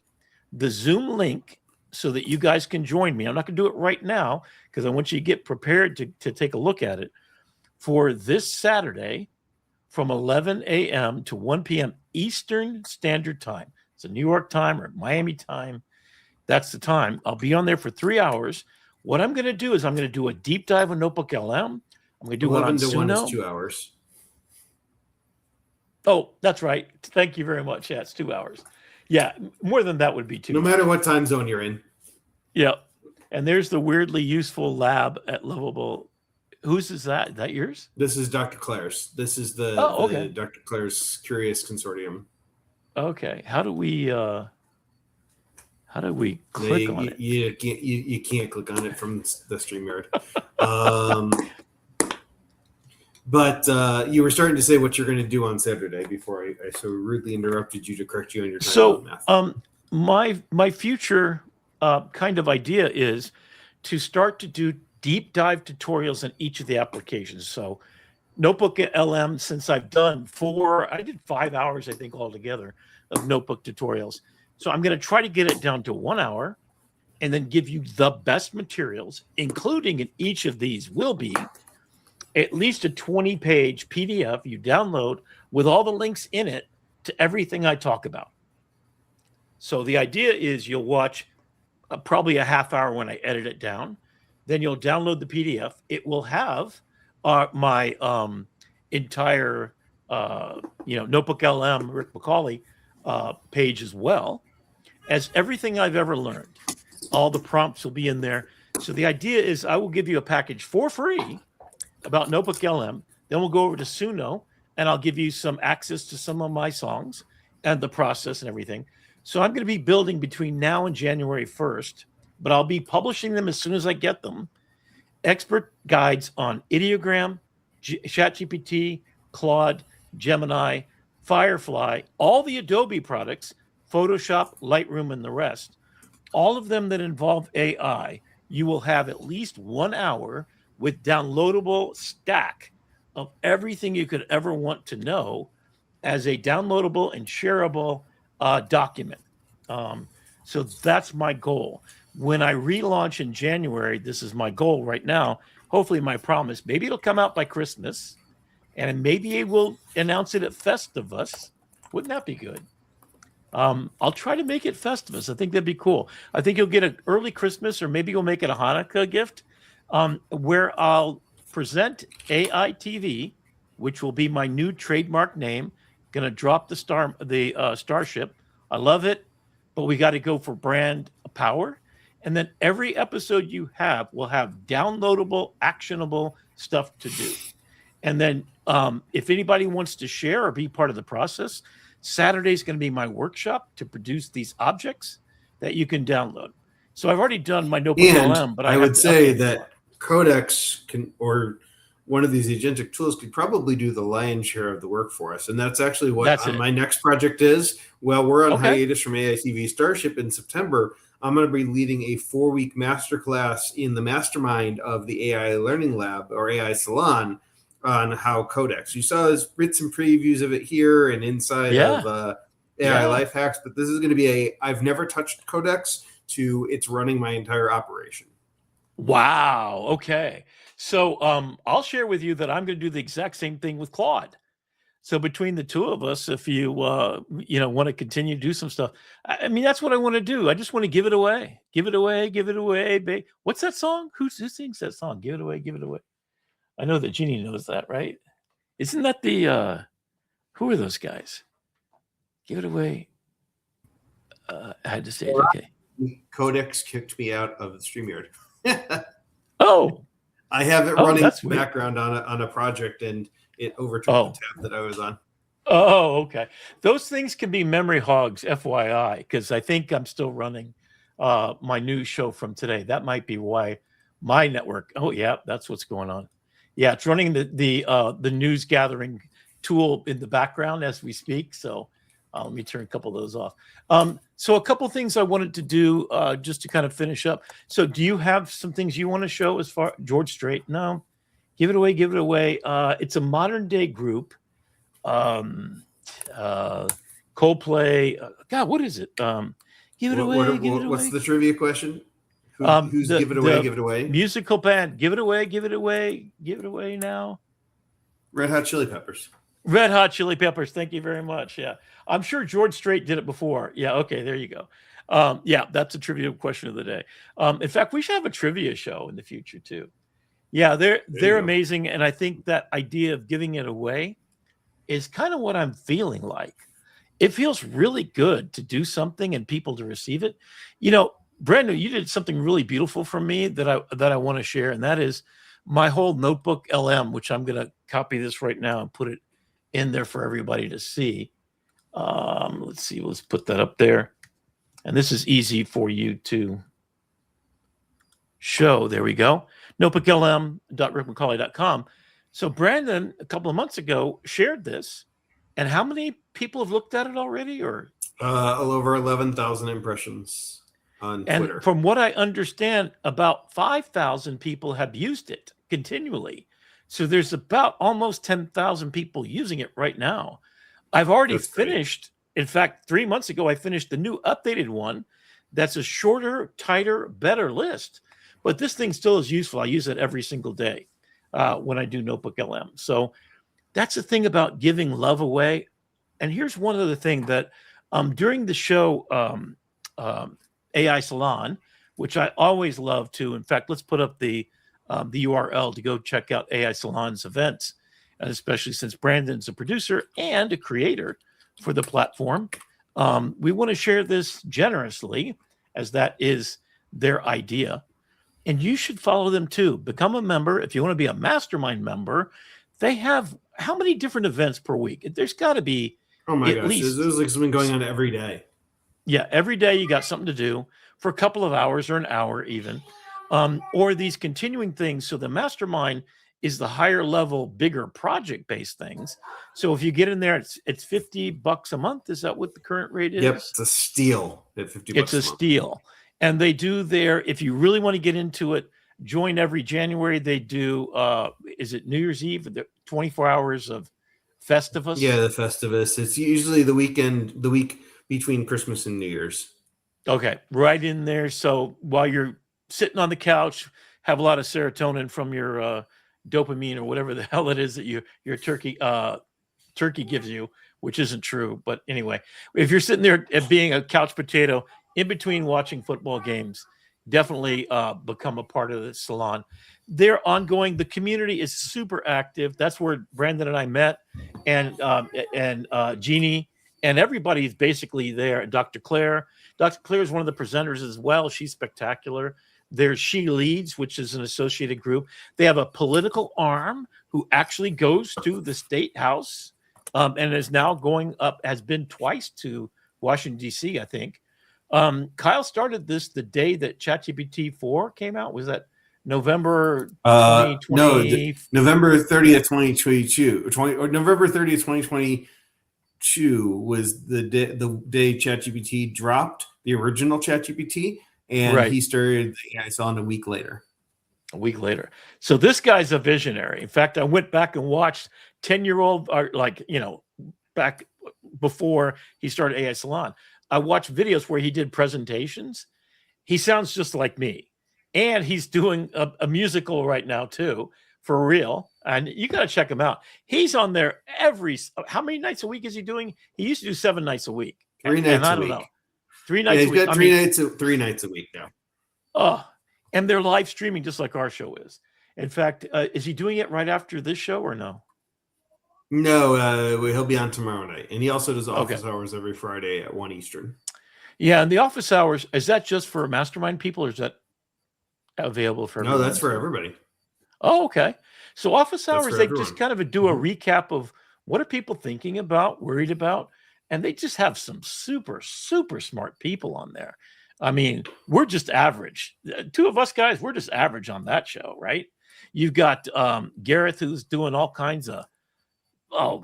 the Zoom link so that you guys can join me. I'm not going to do it right now because I want you to get prepared to take a look at it for this Saturday from 11 a.m. to 1 p.m. Eastern Standard Time. It's a New York time or Miami time. That's the time. I'll be on there for 3 hours. What I'm going to do is I'm going to do a deep dive on Notebook LM. I'm going to do one on 11 to 1 Suno. is 2 hours. Oh, that's right. Thank you very much. Yeah, it's 2 hours. Yeah, more than that would be 2 No matter what time zone you're in. Yeah. And there's the weirdly useful lab at Lovable. Whose is that? Is that yours? This is Dr. Claire's. This is the Dr. Claire's Curious Consortium. Okay. How do we click on it? You can't click on it from the StreamYard. But you were starting to say what you're going to do on Saturday before I so rudely interrupted you to correct you on your time math. My future kind of idea is to start to do deep dive tutorials on each of the applications. So Notebook LM, since I've done I did 5 hours, I think, altogether of notebook tutorials. So I'm going to try to get it down to 1 hour and then give you the best materials, including in each of these will be at least a 20-page PDF you download with all the links in it to everything I talk about. So the idea is you'll watch probably a half hour when I edit it down. Then you'll download the PDF. It will have my entire Notebook LM Rick McCawley page, as well as everything I've ever learned. All the prompts will be in there. So the idea is I will give you a package for free about Notebook LM. Then we'll go over to Suno, and I'll give you some access to some of my songs and the process and everything. So I'm going to be building between now and January 1st, but I'll be publishing them as soon as I get them. Expert guides on Ideogram, ChatGPT, Claude, Gemini, Firefly, all the Adobe products, Photoshop, Lightroom, and the rest. All of them that involve AI, you will have at least 1 hour with downloadable stack of everything you could ever want to know as a downloadable and shareable document. So that's my goal. When I relaunch in January, this is my goal right now. Hopefully my promise, maybe it'll come out by Christmas, and maybe we'll announce it at Festivus. Wouldn't that be good? I'll try to make it Festivus. I think that'd be cool. I think you'll get an early Christmas, or maybe you'll make it a Hanukkah gift, where I'll present AITV, which will be my new trademark name. Going to drop the Starship. I love it, but we got to go for brand power. And then every episode you have will have downloadable, actionable stuff to do. And then if anybody wants to share or be part of the process, Saturday is going to be my workshop to produce these objects that you can download. So I've already done my Notebook LM, but I would say that Codex can, or one of these agentic tools, could probably do the lion's share of the work for us. And that's actually what my next project is. Well, we're on hiatus from AITV Starship in September. I'm going to be leading a 4-week masterclass in the mastermind of the AI Learning Lab, or AI Salon, on how Codex. You saw us bits and previews of it here and inside of AI Life Hacks, but this is going to be I've never touched Codex to it's running my entire operation. Wow. Okay. So I'll share with you that I'm going to do the exact same thing with Claude. So between the two of us, if you want to continue to do some stuff, I mean, that's what I want to do. I just want to give it away, give it away, give it away. Babe. What's that song? Who sings that song? Give it away, give it away. I know that Jeannie knows that, right? Isn't that the who are those guys? Give it away. I had to say it. Okay. Codex kicked me out of the StreamYard. Oh, I have it running in the background on a project, and it overtook the tab that I was on. Oh, okay. Those things can be memory hogs, FYI, because I think I'm still running my news show from today. That might be why my network. Oh, yeah, that's what's going on. Yeah, it's running the news gathering tool in the background as we speak. So let me turn a couple of those off. So a couple of things I wanted to do just to kind of finish up. So do you have some things you want to show as far George Strait? No, give it away. Give it away. It's a modern day group. Coldplay. God, what is it? Give it away. Give it away. What's the trivia question? Who's give it away? Give it away. Musical band. Give it away. Give it away. Give it away now. Red Hot Chili Peppers. Red Hot Chili Peppers. Thank you very much. Yeah, I'm sure George Strait did it before. Yeah. Okay. There you go. Yeah, that's a trivia question of the day. In fact, we should have a trivia show in the future too. Yeah, they're amazing, and I think that idea of giving it away is kind of what I'm feeling like. It feels really good to do something and people to receive it. You know, Brandon, you did something really beautiful for me that I want to share, and that is my whole notebook LM, which I'm going to copy this right now and put it in there for everybody to see. Let's see. Let's put that up there. And this is easy for you to show. There we go. notebooklm.rickmccauley.com. So Brandon, a couple of months ago, shared this. And how many people have looked at it already? Or over 11,000 impressions on Twitter. And from what I understand, about 5,000 people have used it continually. So there's about almost 10,000 people using it right now. I've already finished. In fact, 3 months ago, I finished the new updated one. That's a shorter, tighter, better list. But this thing still is useful. I use it every single day when I do Notebook LM. So that's the thing about giving love away. And here's one other thing that during the show, AI Salon, which I always love to. In fact, let's put up the URL to go check out AI Salon's events, and especially since Brandon's a producer and a creator for the platform. We want to share this generously, as that is their idea. And you should follow them too. Become a member. If you want to be a mastermind member, they have how many different events per week? There's got to be at least. There's like something going on every day. Yeah, every day you got something to do for a couple of hours or an hour even. Or these continuing things. So the mastermind is the higher level, bigger project-based things. So if you get in there, it's $50 a month. Is that what the current rate is? Yep, it's a steal at $50. It's a steal. And they do their, if you really want to get into it, join every January. They do, is it New Year's Eve? The 24 hours of Festivus? Yeah, the Festivus. It's usually the week between Christmas and New Year's. Okay, right in there. So while you're sitting on the couch, have a lot of serotonin from your dopamine or whatever the hell it is that your turkey gives you, which isn't true. But anyway, if you're sitting there being a couch potato in between watching football games, definitely become a part of the salon. They're ongoing. The community is super active. That's where Brandon and I met, and Jeannie and everybody is basically there. Dr. Claire is one of the presenters as well. She's spectacular. There's She Leads, which is an associated group. They have a political arm who actually goes to the State House and is now going up, has been twice to Washington, D.C., I think. Kyle started this the day that ChatGPT 4 came out. Was that November 2020? No, November 30th, 2022. November 30th, 2022 was the day ChatGPT dropped, the original ChatGPT. And he started the AI Salon a week later. A week later. So this guy's a visionary. In fact, I went back and watched 10-year-old, like, back before he started AI Salon. I watched videos where he did presentations. He sounds just like me. And he's doing a musical right now, too, for real. And you got to check him out. He's on there how many nights a week is he doing? He used to do 7 nights a week. 3 nights a week. Know. 3 nights a week. He's got 3 nights a week now. Oh, and they're live streaming just like our show is. In fact, is he doing it right after this show or no? No, he'll be on tomorrow night. And he also does office hours every Friday at 1 Eastern. Yeah, and the office hours, is that just for mastermind people or is that available for everyone? No, that's for everybody. Oh, okay. So office hours, they just kind of do a recap of what are people thinking about, worried about, and they just have some super, super smart people on there. I mean, we're just average. 2 of us guys, we're just average on that show, right? You've got Gareth, who's doing all kinds of,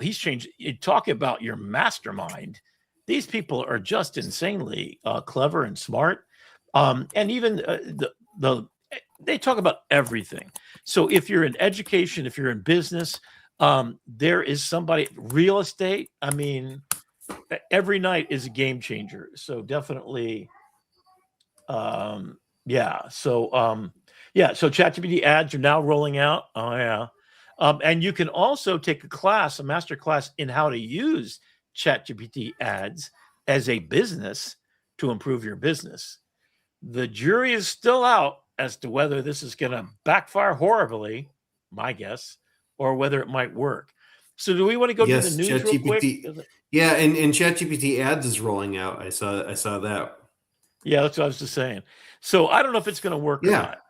he's changed. You talk about your mastermind. These people are just insanely clever and smart. And even they talk about everything. So if you're in education, if you're in business, there is somebody, real estate. I mean, every night is a game changer. So definitely, So ChatGPT ads are now rolling out. Oh yeah. And you can also take a master class in how to use ChatGPT ads as a business to improve your business. The jury is still out as to whether this is going to backfire horribly, my guess, or whether it might work. So do we want to go to the news real quick? Yeah, and ChatGPT ads is rolling out. I saw that. Yeah, that's what I was just saying. So I don't know if it's going to work or not.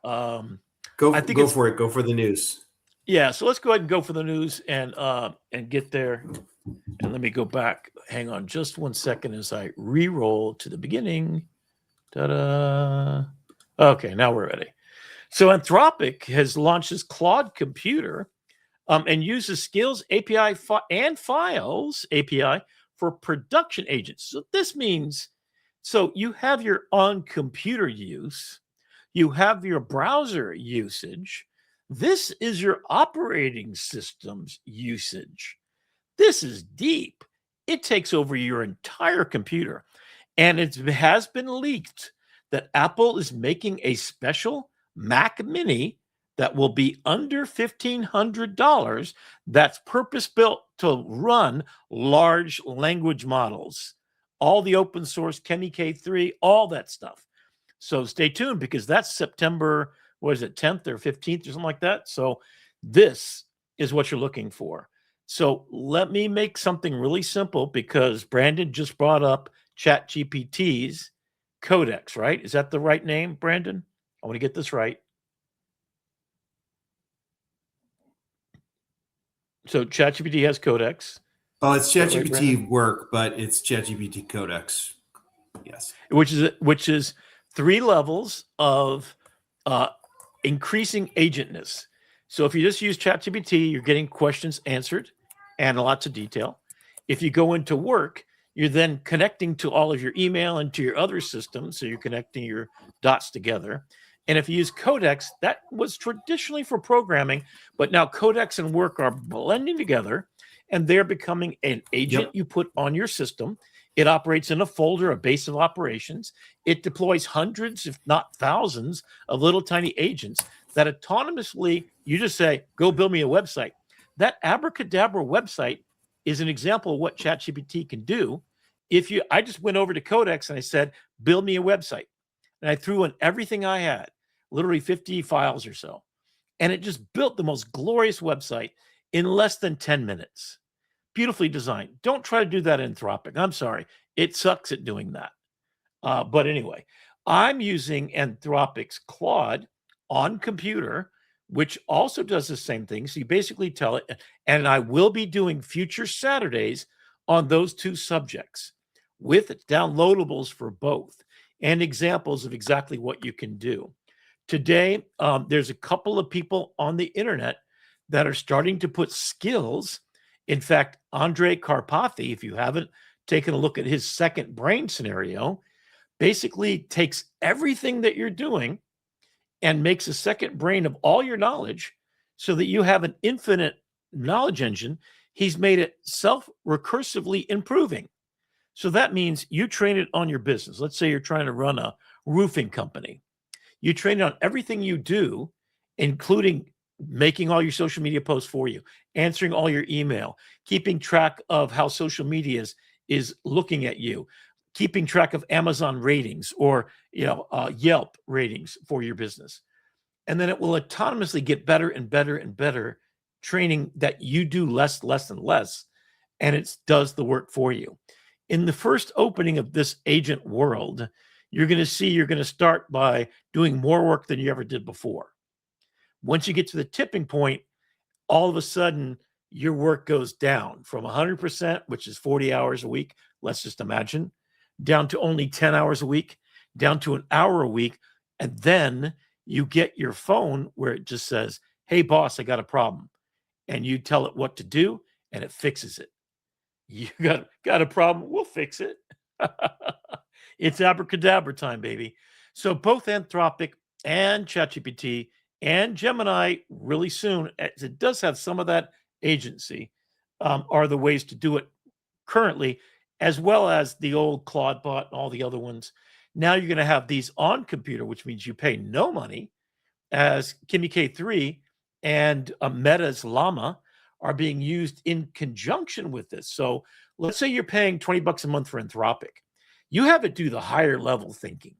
Go for it. Go for the news. Yeah, so let's go ahead and go for the news and get there. And let me go back. Hang on just 1 second as I re-roll to the beginning. Ta-da. Okay, now we're ready. So Anthropic has launched this Claude computer and uses Skills API and Files API for production agents. So this means, so you have your on-computer use, you have your browser usage, this is your operating system's usage. This is deep. It takes over your entire computer. And it has been leaked that Apple is making a special Mac Mini that will be under $1,500 that's purpose-built to run large language models. All the open source, Kenny K3, all that stuff. So stay tuned because that's September, 10th or 15th or something like that. So this is what you're looking for. So let me make something really simple because Brandon just brought up ChatGPT's Codex, right? Is that the right name, Brandon? I want to get this right. So ChatGPT has Codex. Oh, it's ChatGPT Work, but it's ChatGPT Codex. Yes. Which is 3 levels of increasing agentness. So if you just use ChatGPT, you're getting questions answered and lots of detail. If you go into Work, you're then connecting to all of your email and to your other systems. So you're connecting your dots together. And if you use Codex, that was traditionally for programming, but now Codex and Work are blending together and they're becoming an agent you put on your system. It operates in a folder, a base of operations. It deploys hundreds, if not thousands, of little tiny agents that autonomously, you just say, go build me a website. That Abracadabra website is an example of what ChatGPT can do. I just went over to Codex and I said, build me a website. And I threw in everything I had, literally 50 files or so. And it just built the most glorious website in less than 10 minutes. Beautifully designed. Don't try to do that in Anthropic. I'm sorry. It sucks at doing that. But anyway, I'm using Anthropic's Claude on computer, which also does the same thing. So you basically tell it, and I will be doing future Saturdays on those 2 subjects with downloadables for both and examples of exactly what you can do. Today, there's a couple of people on the internet that are starting to put skills. In fact, Andrei Karpathy, if you haven't taken a look at his second brain scenario, basically takes everything that you're doing and makes a second brain of all your knowledge so that you have an infinite knowledge engine. He's made it self-recursively improving. So that means you train it on your business. Let's say you're trying to run a roofing company. You train it on everything you do, including making all your social media posts for you, answering all your email, keeping track of how social media is looking at you, keeping track of Amazon ratings or Yelp ratings for your business. And then it will autonomously get better and better and better, training that you do less and less, and it does the work for you. In the first opening of this agent world, you're going to start by doing more work than you ever did before. Once you get to the tipping point, all of a sudden, your work goes down from 100%, which is 40 hours a week, let's just imagine, down to only 10 hours a week, down to an hour a week. And then you get your phone where it just says, hey, boss, I got a problem. And you tell it what to do, and it fixes it. You got a problem, we'll fix it. It's abracadabra time, baby. So both Anthropic and ChatGPT and Gemini really soon, as it does have some of that agency, are the ways to do it currently, as well as the old Claude bot and all the other ones. Now you're going to have these on computer, which means you pay no money, as Kimi K3 and Meta's Llama are being used in conjunction with this. So let's say you're paying $20 a month for Anthropic. You have it do the higher level thinking.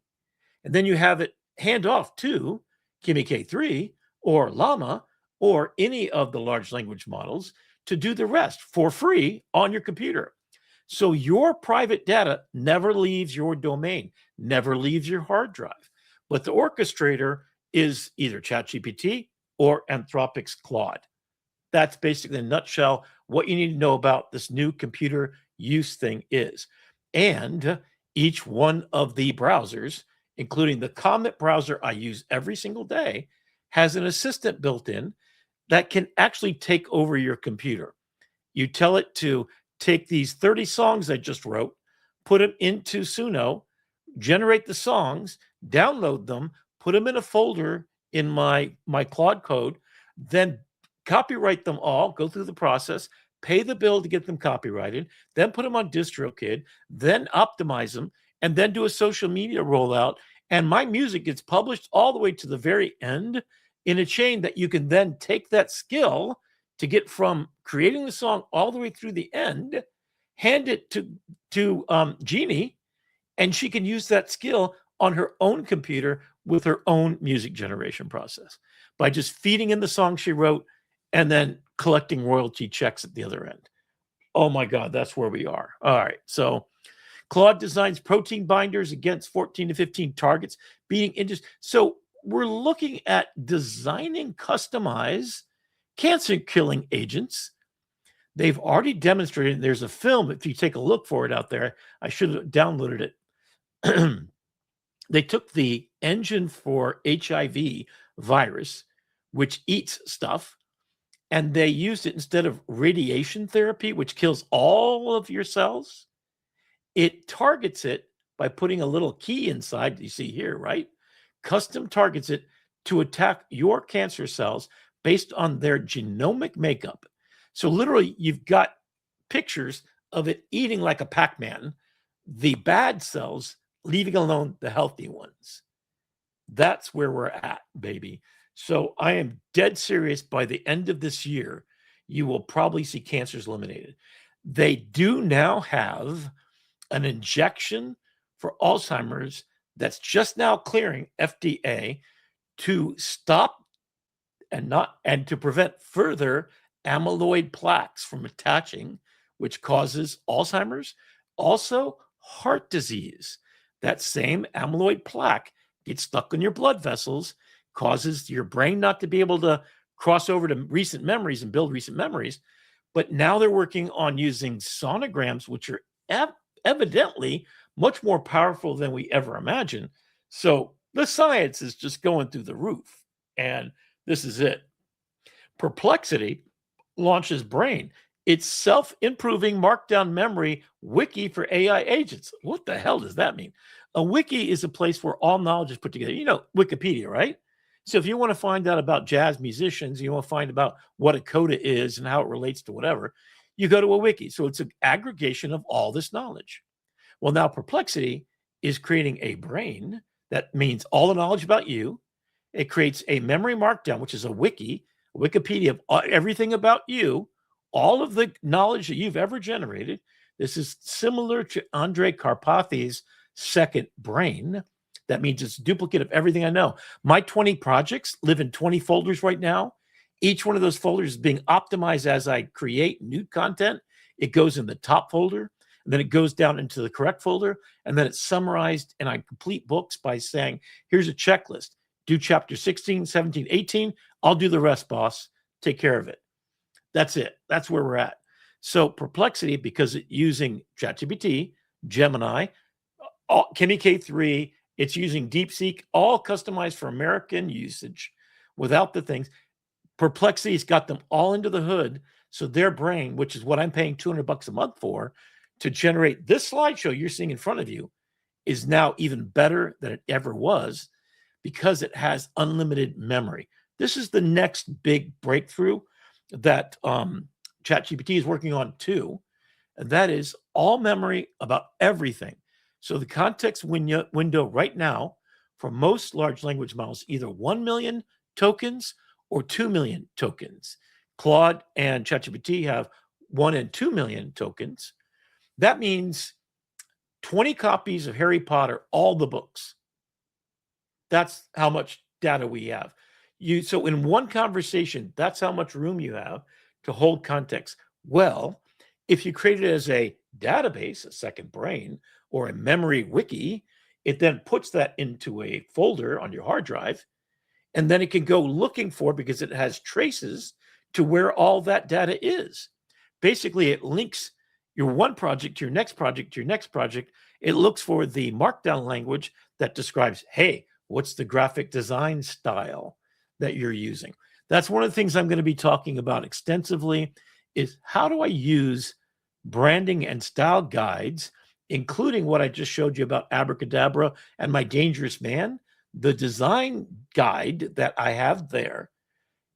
And then you have it hand off to Kimi K3 or Llama or any of the large language models to do the rest for free on your computer. So your private data never leaves your domain, never leaves your hard drive. But the orchestrator is either ChatGPT or Anthropic's Claude. That's basically, in a nutshell, what you need to know about this new computer use thing is. And each one of the browsers, including the Comet browser I use every single day, has an assistant built in that can actually take over your computer. You tell it to take these 30 songs I just wrote, put them into Suno, generate the songs, download them, put them in a folder in my Claude code, then copyright them all, go through the process, pay the bill to get them copyrighted, then put them on DistroKid, then optimize them, and then do a social media rollout. And my music gets published all the way to the very end in a chain that you can then take that skill to get from creating the song all the way through the end, hand it to Jeannie, and she can use that skill on her own computer with her own music generation process by just feeding in the song she wrote and then collecting royalty checks at the other end. Oh my God, that's where we are. All right. So Claude designs protein binders against 14 to 15 targets, beating industry. So we're looking at designing customized cancer-killing agents. They've already demonstrated, there's a film, if you take a look for it out there, I should have downloaded it. They took the engine for HIV virus, which eats stuff, and they used it instead of radiation therapy, which kills all of your cells. It targets it by putting a little key inside, you see here, right? Custom targets it to attack your cancer cells based on their genomic makeup. So literally, you've got pictures of it eating like a Pac-Man, the bad cells, leaving alone the healthy ones. That's where we're at, baby. So I am dead serious. By the end of this year, you will probably see cancers eliminated. They do now have an injection for Alzheimer's that's just now clearing FDA to stop and to prevent further amyloid plaques from attaching, which causes Alzheimer's, also heart disease. That same amyloid plaque gets stuck in your blood vessels, causes your brain not to be able to cross over to recent memories and build recent memories. But now they're working on using sonograms, which are evidently much more powerful than we ever imagined. So the science is just going through the roof. And this is it. Perplexity launches Brain, its self-improving markdown memory wiki for AI agents. What the hell does that mean? A wiki is a place where all knowledge is put together. You know, Wikipedia, right? So if you want to find out about jazz musicians, you want to find about what a coda is and how it relates to whatever, you go to a wiki. So it's an aggregation of all this knowledge. Well, now Perplexity is creating a brain that means all the knowledge about you. It creates a memory markdown, which is a wiki, a Wikipedia of everything about you, all of the knowledge that you've ever generated. This is similar to Andrei Karpathy's second brain. That means it's a duplicate of everything I know. My 20 projects live in 20 folders right now. Each one of those folders is being optimized as I create new content. It goes in the top folder, and then it goes down into the correct folder, and then it's summarized, and I complete books by saying, here's a checklist. Do chapter 16, 17, 18. I'll do the rest, boss. Take care of it. That's it. That's where we're at. So Perplexity, because it's using ChatGPT, Gemini, Kimi K3, it's using DeepSeek, all customized for American usage without the things. Perplexity's got them all into the hood. So their brain, which is what I'm paying $200 a month for, to generate this slideshow you're seeing in front of you, is now even better than it ever was because it has unlimited memory. This is the next big breakthrough that ChatGPT is working on too. And that is all memory about everything. So the context window right now for most large language models, either 1 million tokens or 2 million tokens. Claude and ChatGPT have 1 and 2 million tokens. That means 20 copies of Harry Potter, all the books. That's how much data we have. So in one conversation, that's how much room you have to hold context. Well, if you create it as a database, a second brain, or a memory wiki, it then puts that into a folder on your hard drive, and then it can go looking for, because it has traces to where all that data is. Basically, it links your one project to your next project to your next project. It looks for the markdown language that describes, hey, what's the graphic design style that you're using? That's one of the things I'm going to be talking about extensively, is how do I use branding and style guides, including what I just showed you about Abracadabra and My Dangerous Man. The design guide that I have there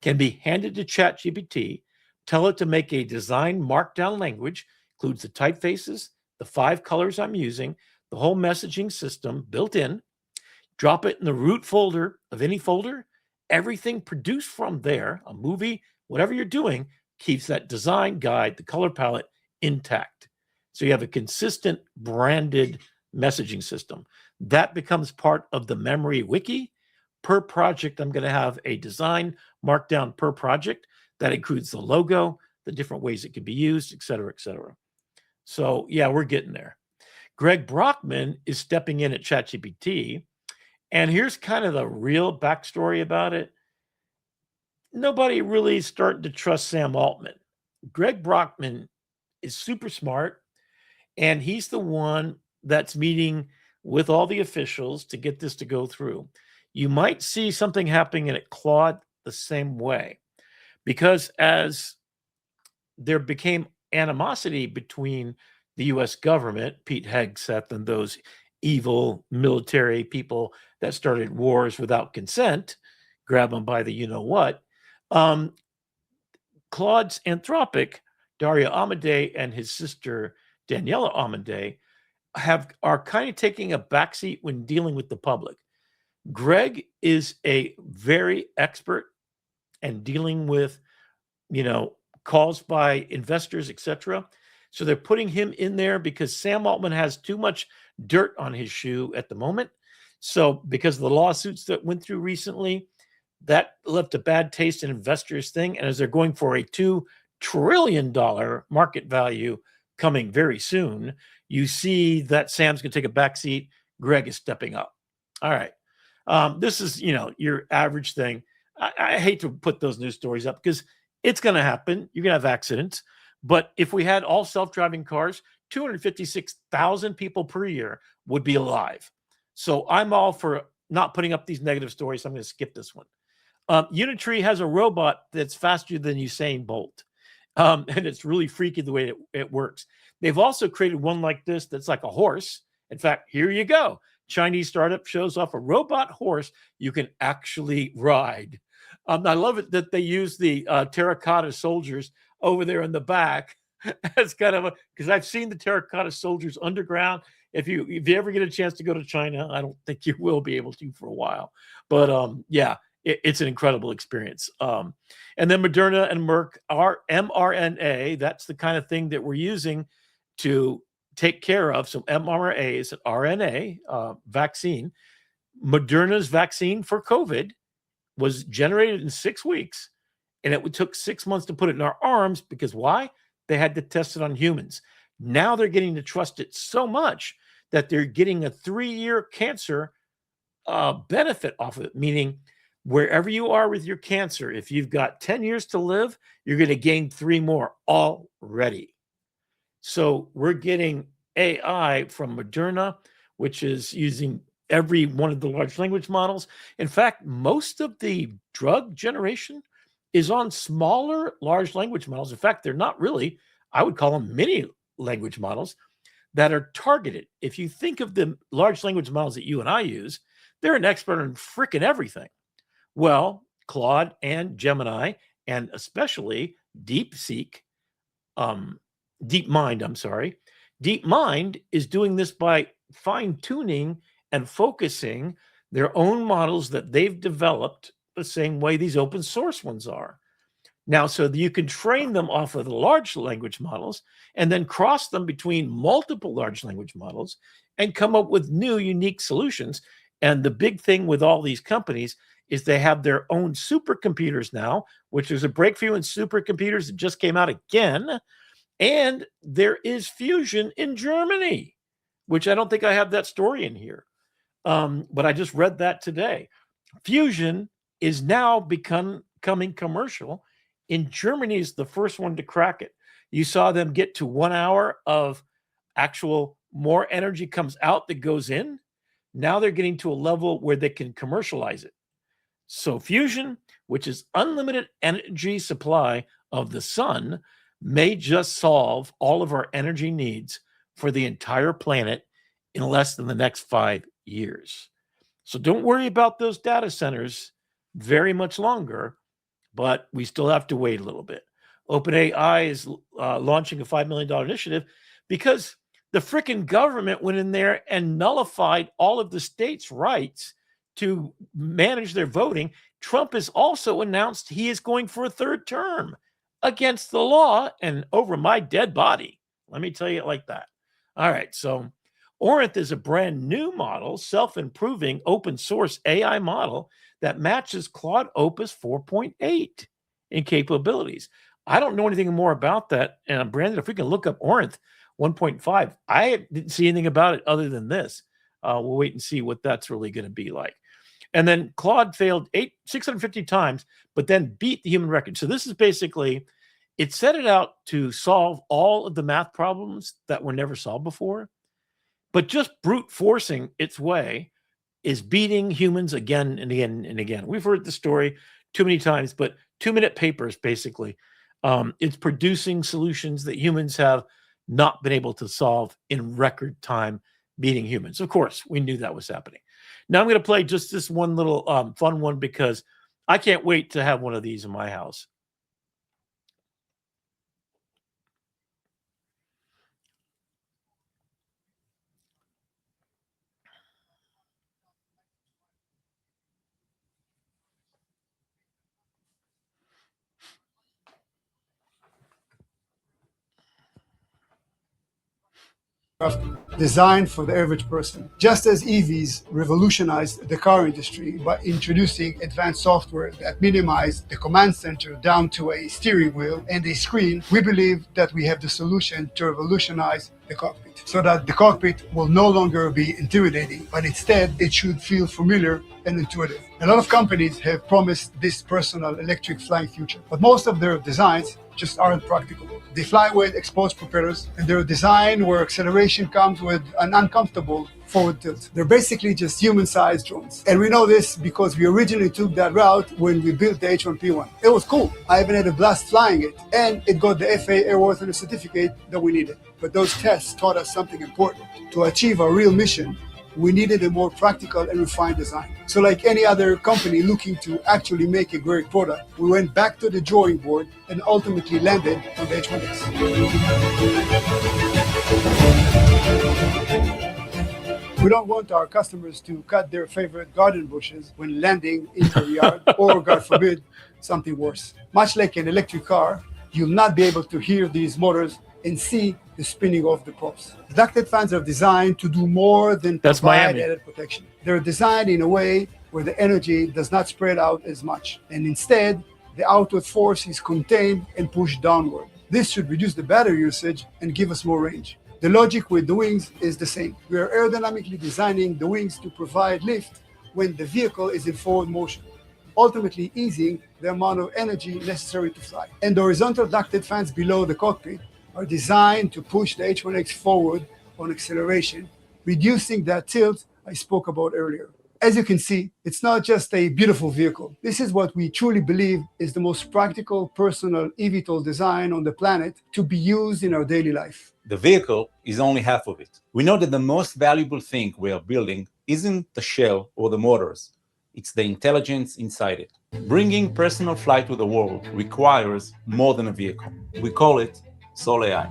can be handed to ChatGPT, tell it to make a design markdown language, includes the typefaces, the 5 colors I'm using, the whole messaging system built in, drop it in the root folder of any folder. Everything produced from there, a movie, whatever you're doing, keeps that design guide, the color palette intact. So you have a consistent branded messaging system. That becomes part of the memory wiki. Per project, I'm going to have a design markdown per project that includes the logo, the different ways it can be used, et cetera, et cetera. So yeah, we're getting there. Greg Brockman is stepping in at ChatGPT. And here's kind of the real backstory about it. Nobody really is starting to trust Sam Altman. Greg Brockman is super smart, and he's the one that's meeting with all the officials to get this to go through. You might see something happening at Claude the same way, because as there became animosity between the U.S. government, Pete Hegseth, and those evil military people that started wars without consent, grab them by the you-know-what, Claude's Anthropic, Dario Amodei, and his sister Daniela Amodei are kind of taking a backseat when dealing with the public. Greg is a very expert and dealing with, calls by investors, etc. So they're putting him in there because Sam Altman has too much dirt on his shoe at the moment. So because of the lawsuits that went through recently, that left a bad taste in investors' thing. And as they're going for a $2 trillion market value coming very soon, you see that Sam's going to take a backseat. Greg is stepping up. All right. This is, your average thing. I hate to put those news stories up because it's going to happen. You're going to have accidents. But if we had all self-driving cars, 256,000 people per year would be alive. So I'm all for not putting up these negative stories. So I'm going to skip this one. Unitree has a robot that's faster than Usain Bolt. And it's really freaky the way it works. They've also created one like this that's like a horse. In fact, here you go. Chinese startup shows off a robot horse you can actually ride. I love it that they use the terracotta soldiers over there in the back as kind of because I've seen the terracotta soldiers underground. If you ever get a chance to go to China, I don't think you will be able to for a while. But yeah, it's an incredible experience. And then Moderna and Merck are mRNA. That's the kind of thing that we're using to take care of. So mRNA is an RNA vaccine. Moderna's vaccine for COVID was generated in 6 weeks, and it took 6 months to put it in our arms because why? They had to test it on humans. Now they're getting to trust it so much that they're getting a 3-year cancer benefit off of it, meaning wherever you are with your cancer, if you've got 10 years to live, you're going to gain 3 more already. So we're getting AI from Moderna, which is using every one of the large language models. In fact, most of the drug generation is on smaller large language models. In fact, they're not really, I would call them mini language models that are targeted. If you think of the large language models that you and I use, they're an expert on freaking everything. Well, Claude and Gemini, and especially DeepMind, DeepMind is doing this by fine-tuning and focusing their own models that they've developed the same way these open source ones are. Now, so that you can train them off of the large language models and then cross them between multiple large language models and come up with new unique solutions. And the big thing with all these companies is they have their own supercomputers now, which is a breakthrough in supercomputers that just came out again. And there is Fusion in Germany, which I don't think I have that story in here. But I just read that today. Fusion is now becoming commercial. In Germany is the first one to crack it. You saw them get to 1 hour of actual more energy comes out that goes in. Now they're getting to a level where they can commercialize it. So Fusion, which is unlimited energy supply of the sun, may just solve all of our energy needs for the entire planet in less than the next 5 years. So don't worry about those data centers very much longer, but we still have to wait a little bit. OpenAI is launching a $5 million initiative because the freaking government went in there and nullified all of the states' rights to manage their voting. Trump has also announced he is going for a 3rd term against the law and over my dead body. Let me tell you it like that. All right, so Orinth is a brand new model, self-improving open source AI model that matches Claude Opus 4.8 in capabilities. I don't know anything more about that. And Brandon, if we can look up Orinth 1.5, I didn't see anything about it other than this. We'll wait and see what that's really going to be like. And then Claude failed 650 times, but then beat the human record. So this is basically, it set it out to solve all of the math problems that were never solved before, but just brute forcing its way is beating humans again and again and again. We've heard the story too many times, but 2-minute papers, basically. It's producing solutions that humans have not been able to solve in record time, beating humans. Of course, we knew that was happening. Now I'm going to play just this one little fun one because I can't wait to have one of these in my house. Designed for the average person. Just as EVs revolutionized the car industry by introducing advanced software that minimized the command center down to a steering wheel and a screen, we believe that we have the solution to revolutionize the cockpit, so that the cockpit will no longer be intimidating, but instead it should feel familiar and intuitive. A lot of companies have promised this personal electric flying future, but most of their designs just aren't practical. They fly with exposed propellers, and they're designed where acceleration comes with an uncomfortable forward tilt. They're basically just human-sized drones. And we know this because we originally took that route when we built the H1P1. It was cool. I even had a blast flying it, and it got the FAA airworthiness certificate that we needed. But those tests taught us something important. To achieve our real mission, we needed a more practical and refined design. So like any other company looking to actually make a great product, we went back to the drawing board and ultimately landed on the H1X. We don't want our customers to cut their favorite garden bushes when landing into the yard, or God forbid, something worse. Much like an electric car, you'll not be able to hear these motors and see the spinning of the props. Ducted fans are designed to do more than provide added protection. They're designed in a way where the energy does not spread out as much, and instead, the outward force is contained and pushed downward. This should reduce the battery usage and give us more range. The logic with the wings is the same. We are aerodynamically designing the wings to provide lift when the vehicle is in forward motion, ultimately easing the amount of energy necessary to fly. And the horizontal ducted fans below the cockpit are designed to push the H1X forward on acceleration, reducing that tilt I spoke about earlier. As you can see, it's not just a beautiful vehicle. This is what we truly believe is the most practical personal eVTOL design on the planet to be used in our daily life. The vehicle is only half of it. We know that the most valuable thing we are building isn't the shell or the motors. It's the intelligence inside it. Bringing personal flight to the world requires more than a vehicle. We call it Soul AI.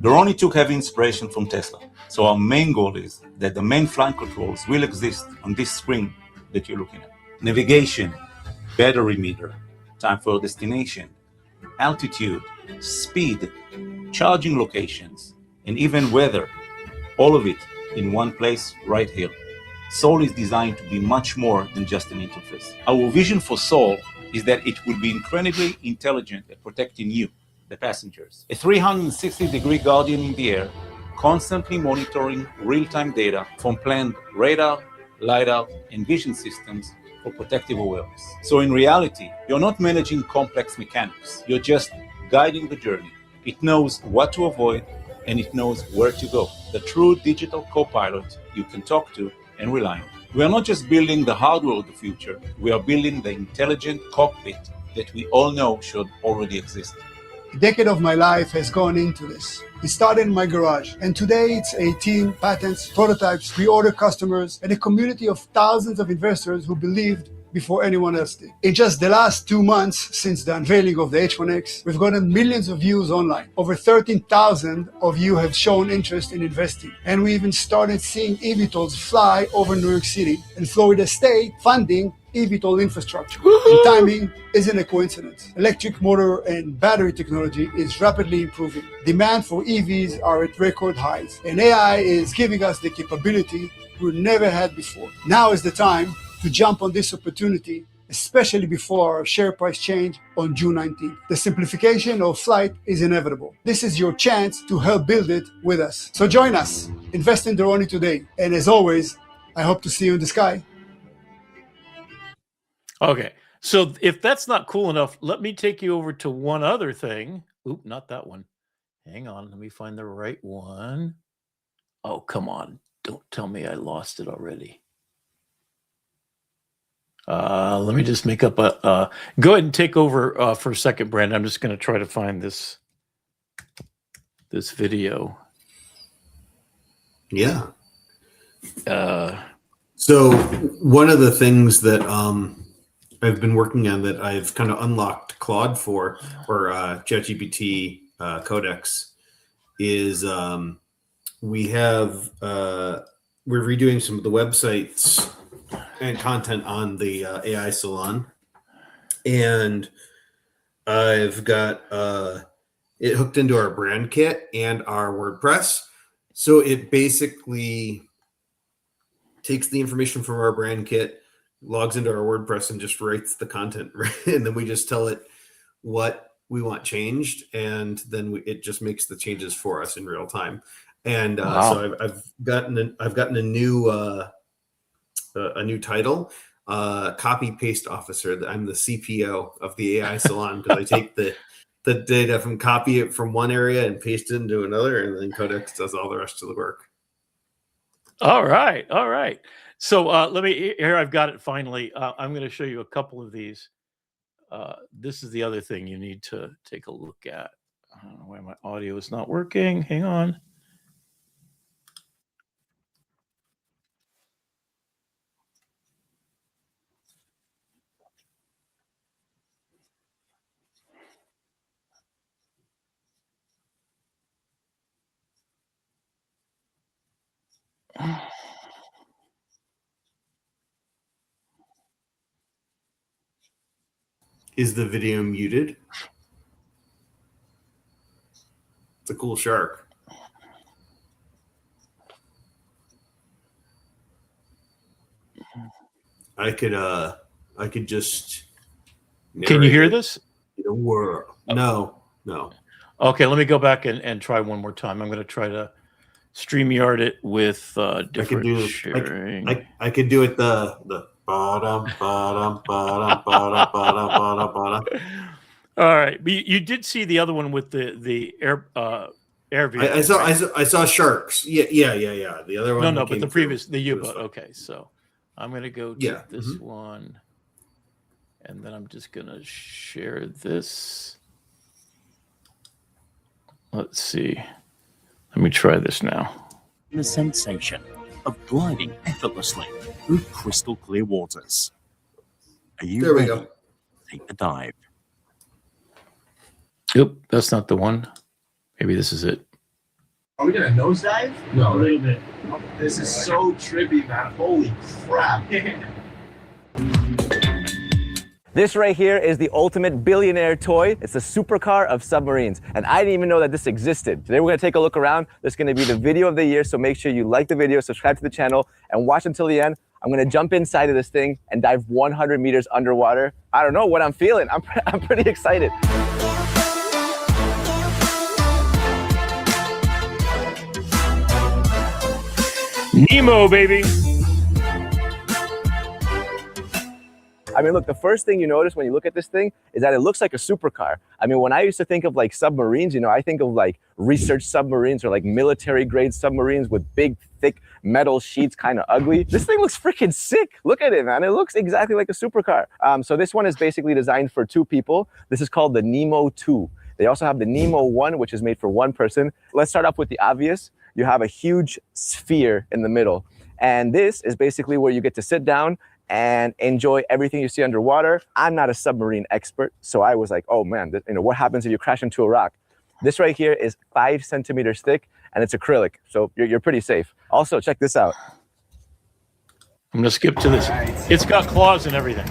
Doroni took heavy inspiration from Tesla. So our main goal is that the main flight controls will exist on this screen that you're looking at. Navigation, battery meter, time for destination, altitude, speed, charging locations, and even weather. All of it in one place right here. Soul is designed to be much more than just an interface. Our vision for Soul is that it will be incredibly intelligent at protecting you, the passengers. A 360-degree guardian in the air, constantly monitoring real-time data from planned radar, LiDAR, and vision systems for protective awareness. So in reality, you're not managing complex mechanics. You're just guiding the journey. It knows what to avoid, and it knows where to go. The true digital co-pilot you can talk to and rely on. We are not just building the hardware of the future, we are building the intelligent cockpit that we all know should already exist. A decade of my life has gone into this. It started in my garage, and today it's a team, patents, prototypes, pre-order customers, and a community of thousands of investors who believed before anyone else did. In just the last 2 months since the unveiling of the H1X, we've gotten millions of views online. Over 13,000 of you have shown interest in investing. And we even started seeing eVTOLs fly over New York City and Florida State funding eVTOL infrastructure. And timing isn't a coincidence. Electric motor and battery technology is rapidly improving. Demand for EVs are at record highs, and AI is giving us the capability we never had before. Now is the time to jump on this opportunity, especially before our share price change on June 19th. The simplification of flight is inevitable. This is your chance to help build it with us. So join us, invest in Doroni today. And as always, I hope to see you in the sky. Okay, so if that's not cool enough, let me take you over to one other thing. Oop, not that one. Hang on, let me find the right one. Oh, come on. Don't tell me I lost it already. Let me just make up a... go ahead and take over for a second, Brandon. I'm just going to try to find this video. Yeah. So one of the things that I've been working on that I've kind of unlocked Claude for, or ChatGPT Codex, is we're redoing some of the websites and content on the AI Salon, and I've got it hooked into our brand kit and our WordPress. So it basically takes the information from our brand kit, logs into our WordPress, and just writes the content, right? And then we just tell it what we want changed, and then it just makes the changes for us in real time. And so I've gotten a new title, copy paste officer. I'm the CPO of the AI Salon, because I take the data from, copy it from one area and paste it into another, and then Codex does all the rest of the work. All right. So let me, here I've got it finally. I'm going to show you a couple of these. This is the other thing you need to take a look at. I don't know why my audio is not working. Hang on. Is the video muted? It's a cool shark. I could just. Can you hear this? In a world. No. Okay, let me go back and try one more time. I'm going to try to StreamYard it with different sharing. I could do it the bottom. All right, but you did see the other one with the air vehicle. I saw sharks. Yeah. The other one. No, but the previous U-boat. Okay, so I'm going to go to this one, and then I'm just going to share this. Let's see. Let me try this now. The sensation of gliding effortlessly through crystal clear waters. Are you ready? There we go. Take the dive. Yep, that's not the one. Maybe this is it. Are we gonna nosedive? No, a little bit. This is so trippy, man. Holy crap. This right here is the ultimate billionaire toy. It's a supercar of submarines. And I didn't even know that this existed. Today we're gonna take a look around. This is gonna be the video of the year, so make sure you like the video, subscribe to the channel, and watch until the end. I'm gonna jump inside of this thing and dive 100 meters underwater. I don't know what I'm feeling. I'm pretty excited. Nemo, baby. I mean, look, the first thing you notice when you look at this thing is that it looks like a supercar. I mean, when I used to think of like submarines, you know, I think of like research submarines or like military grade submarines with big, thick metal sheets, kind of ugly. This thing looks freaking sick. Look at it, man. It looks exactly like a supercar. So this one is basically designed for 2 people. This is called the Nemo 2. They also have the Nemo 1, which is made for 1 person. Let's start off with the obvious. You have a huge sphere in the middle. And this is basically where you get to sit down and enjoy everything you see underwater. I'm not a submarine expert, so I was like, oh man, what happens if you crash into a rock? This right here is 5 centimeters thick, and it's acrylic, so you're pretty safe. Also, check this out. I'm gonna skip to this. It's got claws and everything.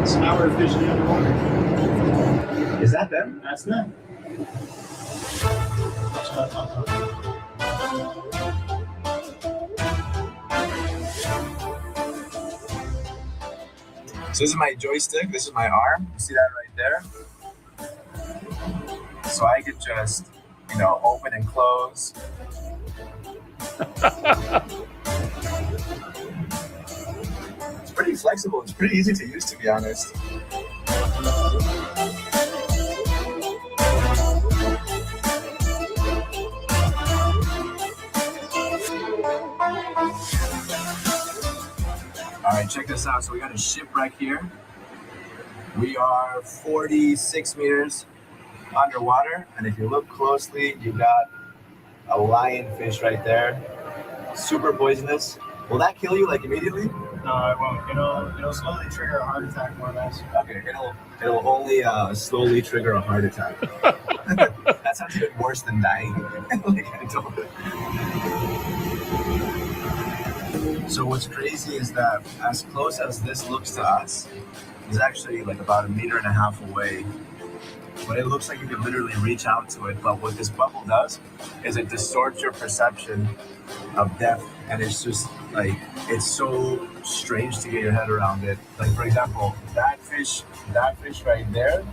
So now we're officially underwater. Is that them? That's them. So this is my joystick, this is my arm, you see that right there? So I could just, open and close. It's pretty flexible, it's pretty easy to use, to be honest. All right, check this out. So we got a shipwreck here. We are 46 meters underwater. And if you look closely, you got a lionfish right there. Super poisonous. Will that kill you like immediately? No, it won't. It'll slowly trigger a heart attack more or less. Okay, it'll only slowly trigger a heart attack. That sounds even worse than dying. So what's crazy is that as close as this looks to us is actually like about 1.5 meters away. But it looks like you can literally reach out to it. But what this bubble does is it distorts your perception of depth. And it's just like, it's so strange to get your head around it. Like, for example, that fish right there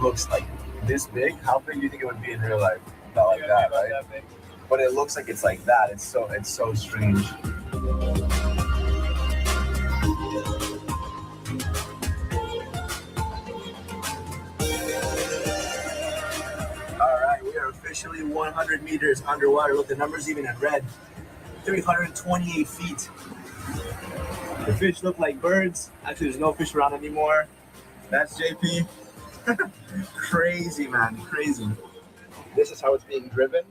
looks like this big. How big do you think it would be in real life? Not like that, right? That big. But it looks like it's like that. It's so strange. Alright, we are officially 100 meters underwater. Look, the number's even in red. 328 feet. The fish look like birds. Actually, there's no fish around anymore. That's JP. Crazy, man, crazy. This is how it's being driven.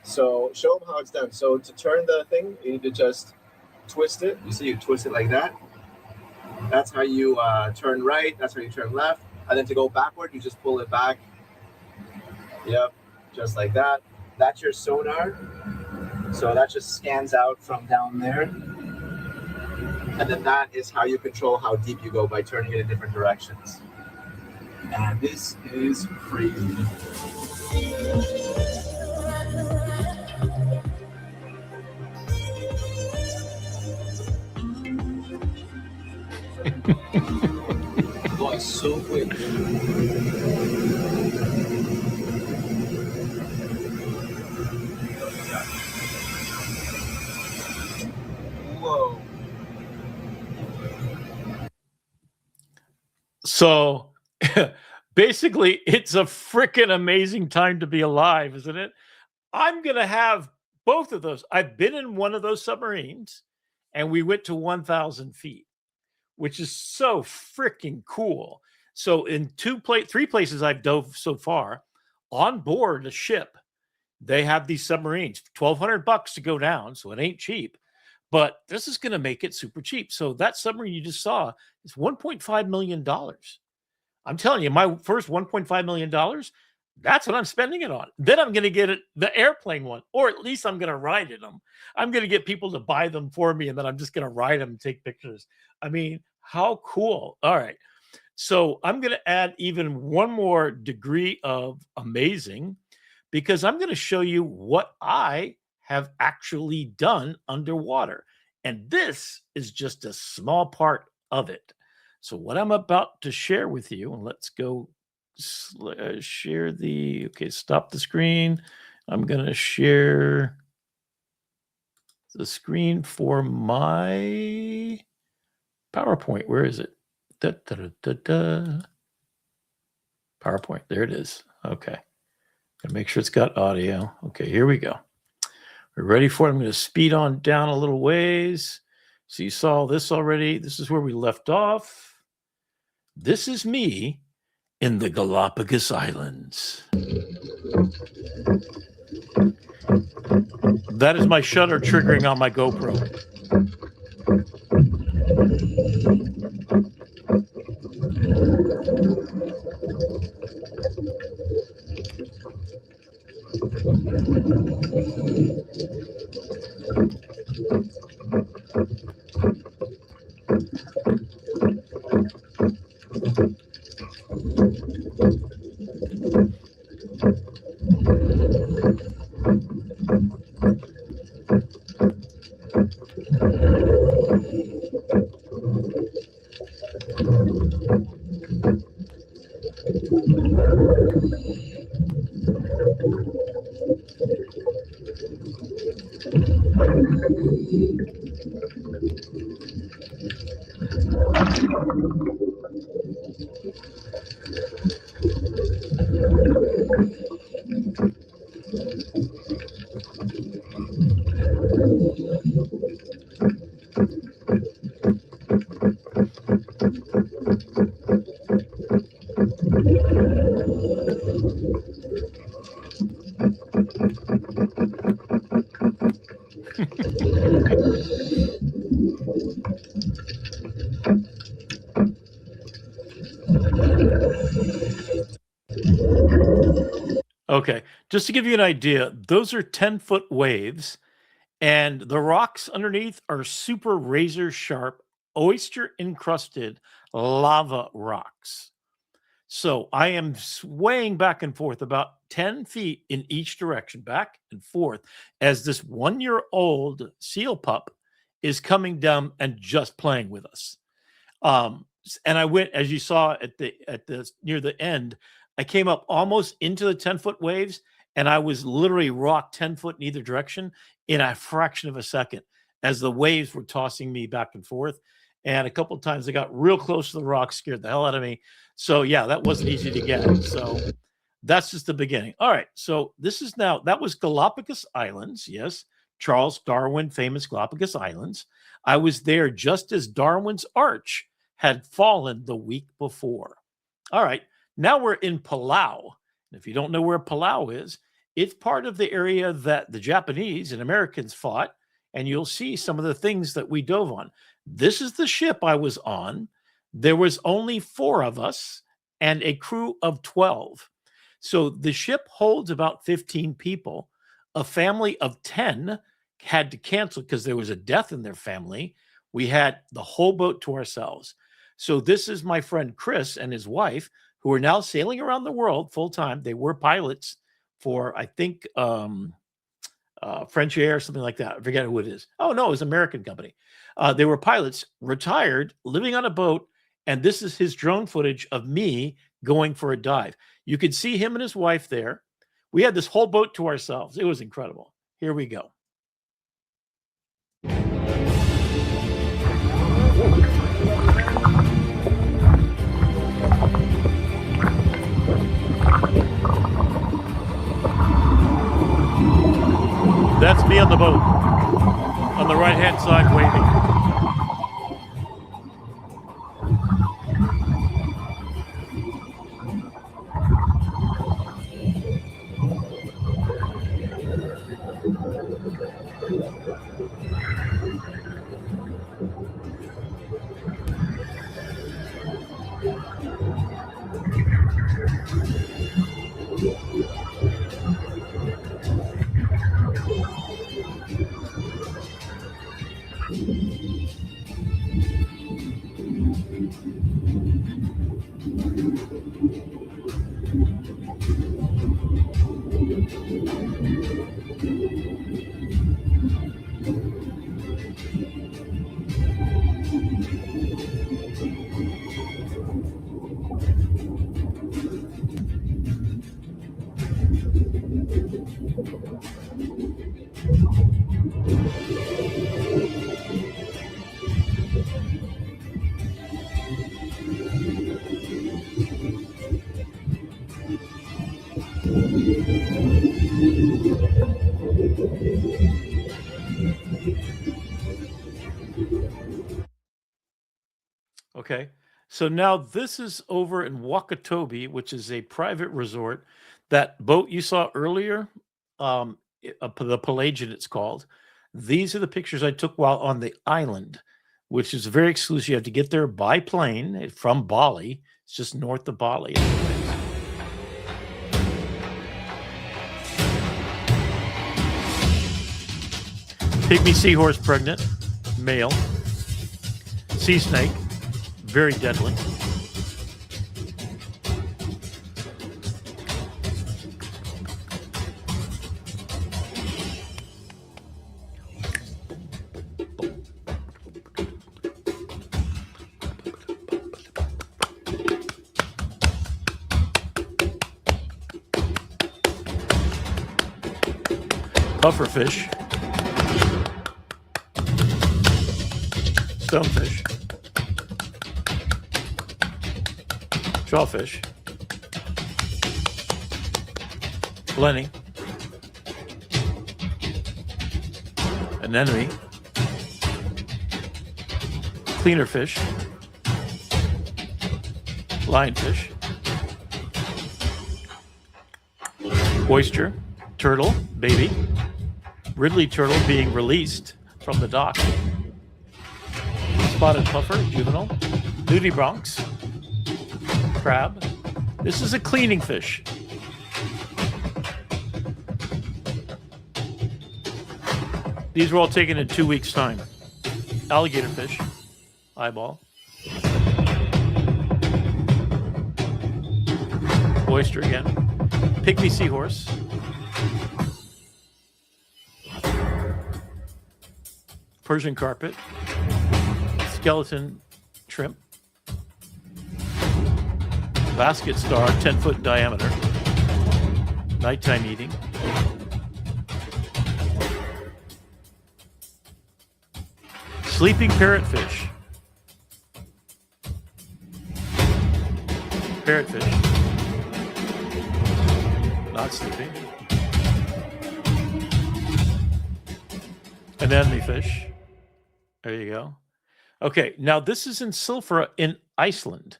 So show them how it's done. So to turn the thing, you need to just twist it. You see, you twist it like that. That's how you turn right. That's how you turn left. And then to go backward, you just pull it back. Yep, just like that. That's your sonar. So that just scans out from down there. And then that is how you control how deep you go by turning it in different directions. And this is crazy. Boy, so quick. Whoa. So basically, it's a freaking amazing time to be alive, isn't it? I'm going to have both of those. I've been in one of those submarines, and we went to 1,000 feet, which is so freaking cool. So in three places I've dove so far, on board a ship, they have these submarines, $1,200 to go down, so it ain't cheap. But this is going to make it super cheap. So that submarine you just saw is $1.5 million. I'm telling you, my first $1.5 million, that's what I'm spending it on. Then I'm going to get the airplane one, or at least I'm going to ride in them. I'm going to get people to buy them for me, and then I'm just going to ride them and take pictures. I mean, how cool. All right. So I'm going to add even one more degree of amazing, because I'm going to show you what I have actually done underwater. And this is just a small part of it. So what I'm about to share with you, and let's go share the, okay, stop the screen. I'm going to share the screen for my PowerPoint. Where is it? PowerPoint. There it is. Okay. Gotta make sure it's got audio. Okay, here we go. We're ready for it. I'm going to speed on down a little ways. So you saw this already. This is where we left off. This is me in the Galapagos Islands. That is my shutter triggering on my GoPro. Okay, just to give you an idea, those are 10-foot waves, and the rocks underneath are super razor sharp, oyster encrusted lava rocks. So I am swaying back and forth about 10 feet in each direction, back and forth, as this 1-year-old seal pup is coming down and just playing with us. And I went, as you saw at the near the end, I came up almost into the 10-foot waves, and I was literally rocked 10 foot in either direction in a fraction of a second as the waves were tossing me back and forth. And a couple of times I got real close to the rock, scared the hell out of me. So yeah, that wasn't easy to get. So that's just the beginning. All right. So this is now, that was Galapagos Islands. Yes. Charles Darwin, famous Galapagos Islands. I was there just as Darwin's arch had fallen the week before. All right. Now we're in Palau. If you don't know where Palau is, it's part of the area that the Japanese and Americans fought, and you'll see some of the things that we dove on. This is the ship I was on. There was only 4 of us and a crew of 12. So the ship holds about 15 people. A family of 10 had to cancel because there was a death in their family. We had the whole boat to ourselves. So this is my friend Chris and his wife, who are now sailing around the world full time. They were pilots for, I think, French Air, something like that. I forget who it is. Oh, no, it was an American company. They were pilots, retired, living on a boat. And this is his drone footage of me going for a dive. You could see him and his wife there. We had this whole boat to ourselves. It was incredible. Here we go. That's me on the boat, on the right-hand side, waving. Okay, so now this is over in Wakatobi, which is a private resort. That boat you saw earlier, the Pelagian it's called. These are the pictures I took while on the island, which is very exclusive. You have to get there by plane from Bali. It's just north of Bali. Pygmy seahorse pregnant, male. Sea snake, very deadly. Pufferfish, stonefish, jawfish, blenny, anemone, cleaner fish, lionfish, oyster, turtle, baby, Ridley turtle being released from the dock, spotted puffer, juvenile, nudibranchs, crab. This is a cleaning fish. These were all taken in 2 weeks' time. Alligator fish, eyeball. Oyster again. Pygmy seahorse. Persian carpet. Skeleton shrimp. Basket star, 10-foot diameter. Nighttime eating. Sleeping parrotfish. Parrotfish. Not sleeping. Anemone fish. There you go. Okay, now this is in Silfra in Iceland.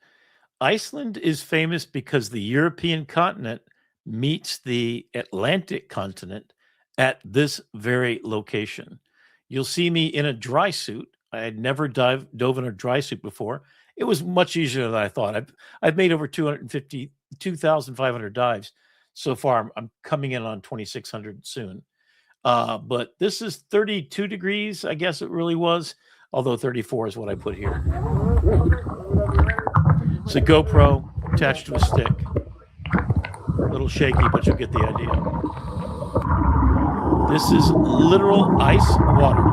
Iceland is famous because the European continent meets the Atlantic continent at this very location. You'll see me in a dry suit. I had never dove in a dry suit before. It was much easier than I thought. I've made over 2,500 dives so far. I'm coming in on 2,600 soon. But this is 32 degrees, I guess it really was. although 34 is what I put here. It's a GoPro attached to a stick. A little shaky, but you'll get the idea. This is literal ice water.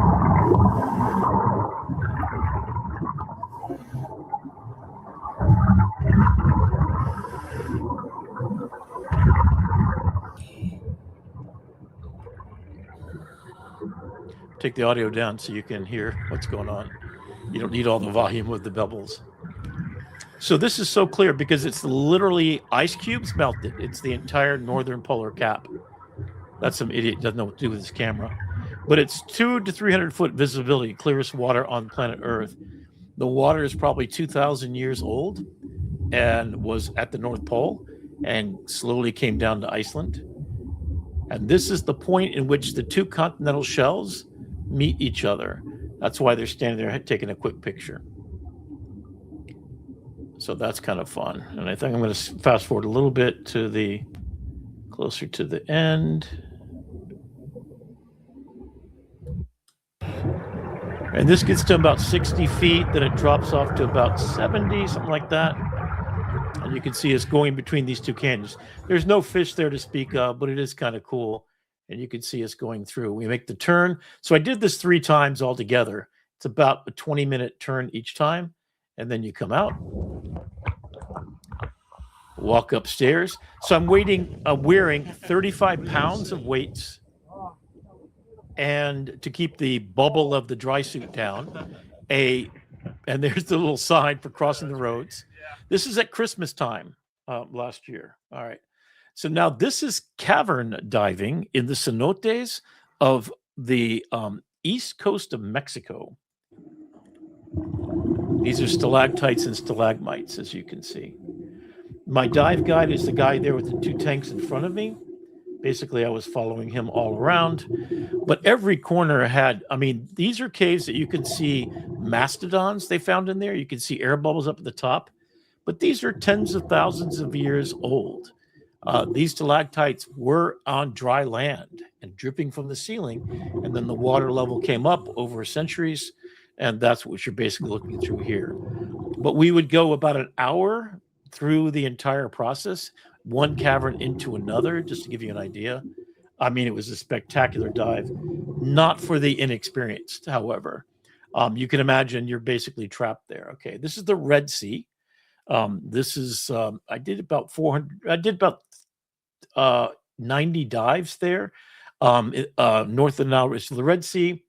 Take the audio down so you can hear what's going on. You don't need all the volume with the bubbles. So this is so clear because it's literally ice cubes melted. It's the entire northern polar cap. That's some idiot doesn't know what to do with his camera. But it's 200 to 300 foot visibility, clearest water on planet Earth. The water is probably 2,000 years old and was at the North Pole and slowly came down to Iceland. And this is the point in which the two continental shelves meet each other. That's why they're standing there taking a quick picture. So that's kind of fun. And I think I'm going to fast forward a little bit to the closer to the end. And this gets to about 60 feet, then it drops off to about 70, something like that. And you can see us going between these two canyons. There's no fish there to speak of, but it is kind of cool. And you can see us going through. We make the turn. So I did this 3 times altogether. It's about a 20-minute turn each time. And then you come out, walk upstairs. So I'm wearing 35 pounds of weights and to keep the bubble of the dry suit down. And there's the little sign for crossing the roads. This is at Christmas time last year. All right. So now this is cavern diving in the cenotes of the east coast of Mexico. These are stalactites and stalagmites, as you can see. My dive guide is the guy there with the 2 tanks in front of me. Basically, I was following him all around. But every corner had, I mean, these are caves that you can see mastodons they found in there. You can see air bubbles up at the top. But these are tens of thousands of years old. These stalactites were on dry land and dripping from the ceiling. And then the water level came up over centuries. And that's what you're basically looking through here. But we would go about an hour through the entire process, one cavern into another, just to give you an idea. I mean, it was a spectacular dive, not for the inexperienced, however. You can imagine you're basically trapped there. Okay, this is the Red Sea. This is, I did about 90 dives there. North of Nile. So the Red Sea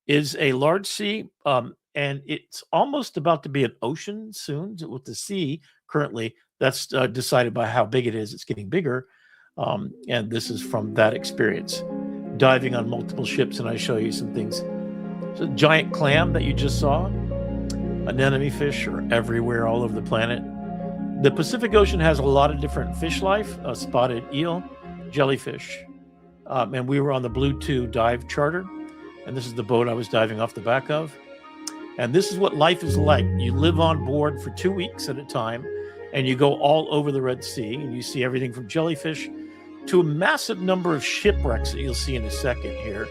is a large sea, and it's almost about to be an ocean soon. With the sea currently, that's decided by how big it is. It's getting bigger, and this is from that experience. Diving on multiple ships, and I show you some things. So giant clam that you just saw, anemone fish are everywhere all over the planet. The Pacific Ocean has a lot of different fish life, spotted eel, jellyfish, and we were on the Blue 2 dive charter. And this is the boat I was diving off the back of. And this is what life is like. You live on board for 2 weeks at a time, and you go all over the Red Sea, and you see everything from jellyfish to a massive number of shipwrecks that you'll see in a second here.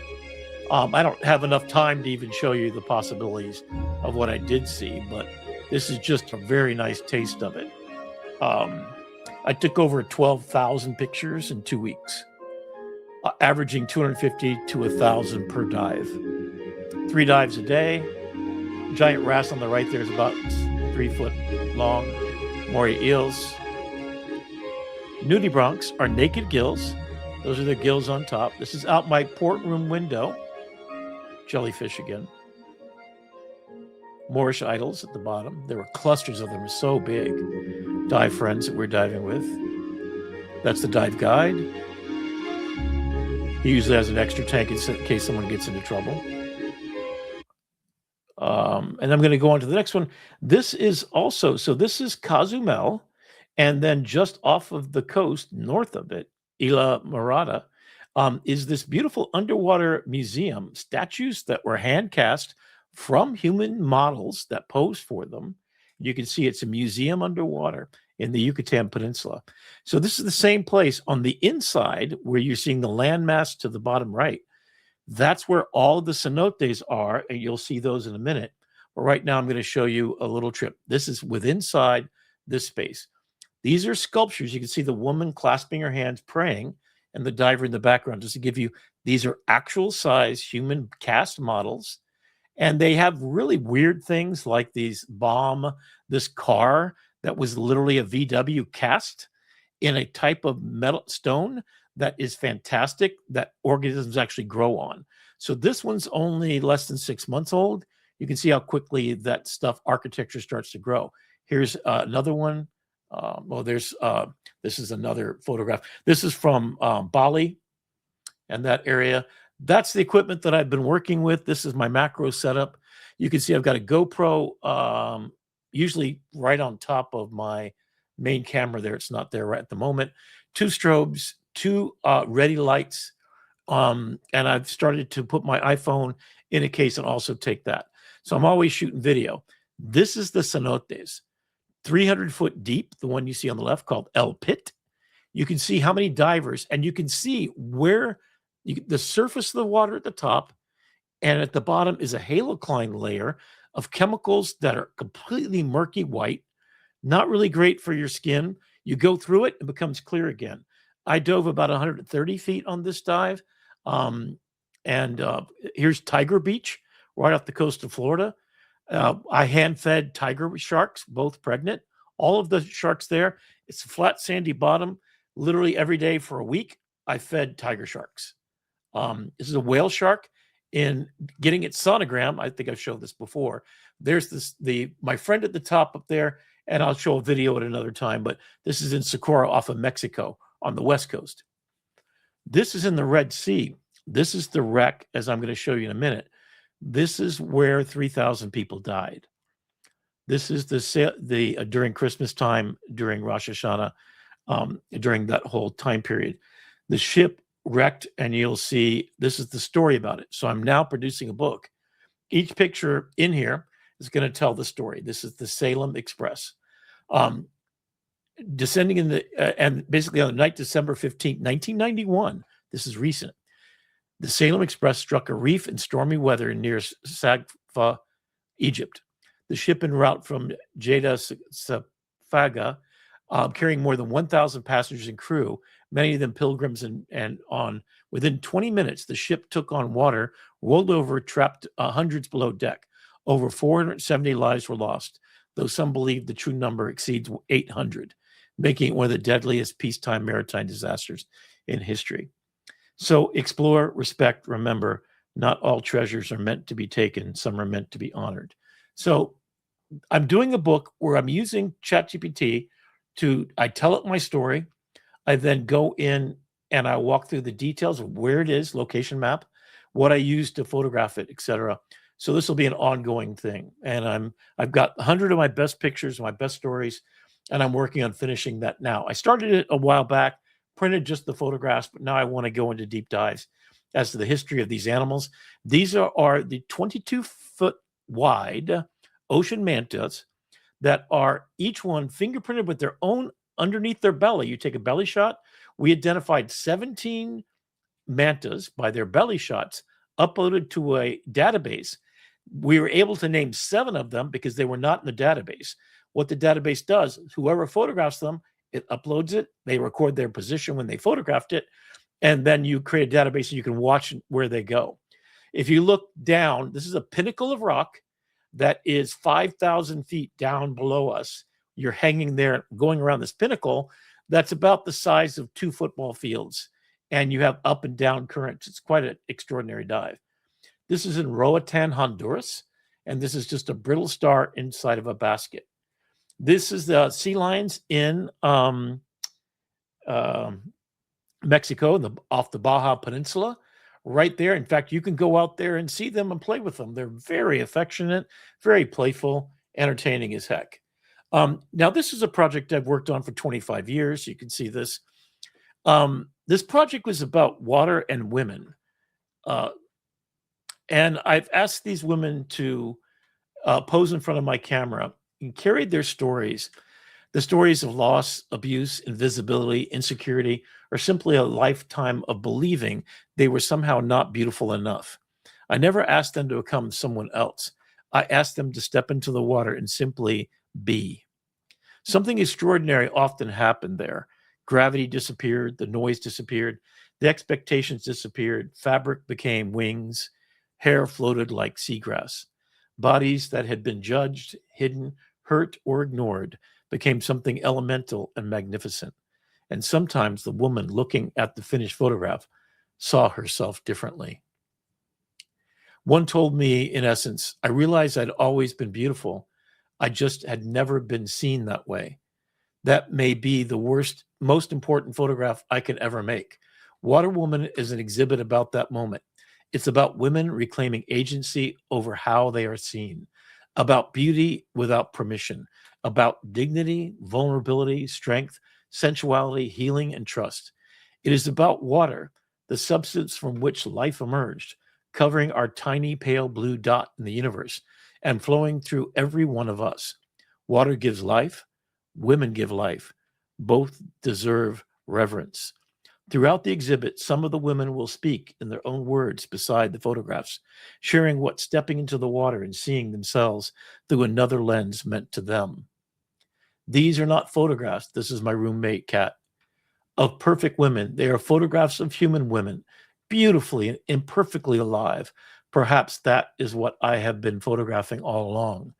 I don't have enough time to even show you the possibilities of what I did see, but this is just a very nice taste of it. I took over 12,000 pictures in 2 weeks. Averaging 250 to 1,000 per dive. 3 dives a day. Giant wrasse on the right there is about 3 foot long. Moray eels. Nudibranchs are naked gills. Those are the gills on top. This is out my port room window. Jellyfish again. Moorish idols at the bottom. There were clusters of them, so big. Dive friends that we're diving with. That's the dive guide. He usually has an extra tank in case someone gets into trouble. And I'm going to go on to the next one. This is also, so this is Cozumel, and then just off of the coast, north of it, Isla Morada, is this beautiful underwater museum, statues that were hand cast from human models that posed for them. You can see it's a museum underwater in the Yucatan Peninsula. So this is the same place on the inside where you're seeing the landmass to the bottom right. That's where all the cenotes are, and you'll see those in a minute. But right now, I'm going to show you a little trip. This is inside this space. These are sculptures. You can see the woman clasping her hands, praying, and the diver in the background. Just to give you, these are actual size human cast models. And they have really weird things like this car that was literally a VW cast in a type of metal stone that is fantastic, that organisms actually grow on. So this one's only less than 6 months old. You can see how quickly that stuff, architecture, starts to grow. Here's another one. This is another photograph. This is from Bali and that area. That's the equipment that I've been working with. This is my macro setup. You can see I've got a GoPro, usually right on top of my main camera there. It's not there right at the moment. 2 strobes, 2 ready lights. And I've started to put my iPhone in a case and also take that. So I'm always shooting video. This is the cenotes, 300 foot deep, the one you see on the left called El Pit. You can see how many divers, and you can see where the surface of the water at the top, and at the bottom is a halocline layer of chemicals that are completely murky white, not really great for your skin. You go through it, it becomes clear again. I dove about 130 feet on this dive. Here's Tiger Beach, right off the coast of Florida. I hand-fed tiger sharks, both pregnant. All of the sharks there. It's a flat, sandy bottom. Literally every day for a week, I fed tiger sharks. This is a whale shark. In getting its sonogram, I think I've showed this before. There's my friend at the top up there, and I'll show a video at another time, but this is in Socorro off of Mexico on the West Coast. This is in the Red Sea. This is the wreck, as I'm going to show you in a minute. This is where 3,000 people died. This is during Christmas time, during Rosh Hashanah, during that whole time period. The ship wrecked, and you'll see this is the story about it. So I'm now producing a book. Each picture in here is going to tell the story. This is the Salem Express. Descending in and basically on the night December 15th, 1991, this is recent, the Salem Express struck a reef in stormy weather near Sagfa, Egypt. The ship en route from Jeddah Safaga, carrying more than 1,000 passengers and crew, many of them pilgrims, and on. Within 20 minutes, the ship took on water, rolled over, trapped hundreds below deck. Over 470 lives were lost, though some believe the true number exceeds 800, making it one of the deadliest peacetime maritime disasters in history. So explore, respect, remember, not all treasures are meant to be taken. Some are meant to be honored. So I'm doing a book where I'm using ChatGPT I tell it my story. I then go in and I walk through the details of where it is, location map, what I use to photograph it, etc. So this will be an ongoing thing. And I've got 100 of my best pictures, my best stories, and I'm working on finishing that now. I started it a while back, printed just the photographs, but now I want to go into deep dives as to the history of these animals. These are the 22-foot wide ocean mantas that are each one fingerprinted with their own underneath their belly. You take a belly shot. We identified 17 mantas by their belly shots, uploaded to a database. We were able to name 7 of them because they were not in the database. What the database does, whoever photographs them, it uploads it. They record their position when they photographed it. And then you create a database and you can watch where they go. If you look down, this is a pinnacle of rock that is 5,000 feet down below us. You're hanging there, going around this pinnacle. That's about the size of 2 football fields. And you have up and down currents. It's quite an extraordinary dive. This is in Roatan, Honduras. And this is just a brittle star inside of a basket. This is the sea lions in Mexico, off the Baja Peninsula, right there. In fact, you can go out there and see them and play with them. They're very affectionate, very playful, entertaining as heck. Now, this is a project I've worked on for 25 years. You can see this. This project was about water and women. And I've asked these women to pose in front of my camera and carried their stories, the stories of loss, abuse, invisibility, insecurity, or simply a lifetime of believing they were somehow not beautiful enough. I never asked them to become someone else. I asked them to step into the water and simply be. Something extraordinary often happened there. Gravity disappeared, the noise disappeared, the expectations disappeared, fabric became wings, hair floated like seagrass. Bodies that had been judged, hidden, hurt, or ignored became something elemental and magnificent. And sometimes the woman looking at the finished photograph saw herself differently. One told me, in essence, I realized I'd always been beautiful. I just had never been seen that way. That may be the most important photograph I can ever make. Water Woman is an exhibit about that moment. It's about women reclaiming agency over how they are seen, about beauty without permission, about dignity, vulnerability, strength, sensuality, healing, and trust. It is about water, the substance from which life emerged, covering our tiny pale blue dot in the universe and flowing through every one of us. Water gives life. Women give life. Both deserve reverence. Throughout the exhibit, some of the women will speak in their own words beside the photographs, sharing what stepping into the water and seeing themselves through another lens meant to them. These are not photographs, this is my roommate, Kat, of perfect women. They are photographs of human women, beautifully and imperfectly alive. Perhaps that is what I have been photographing all along.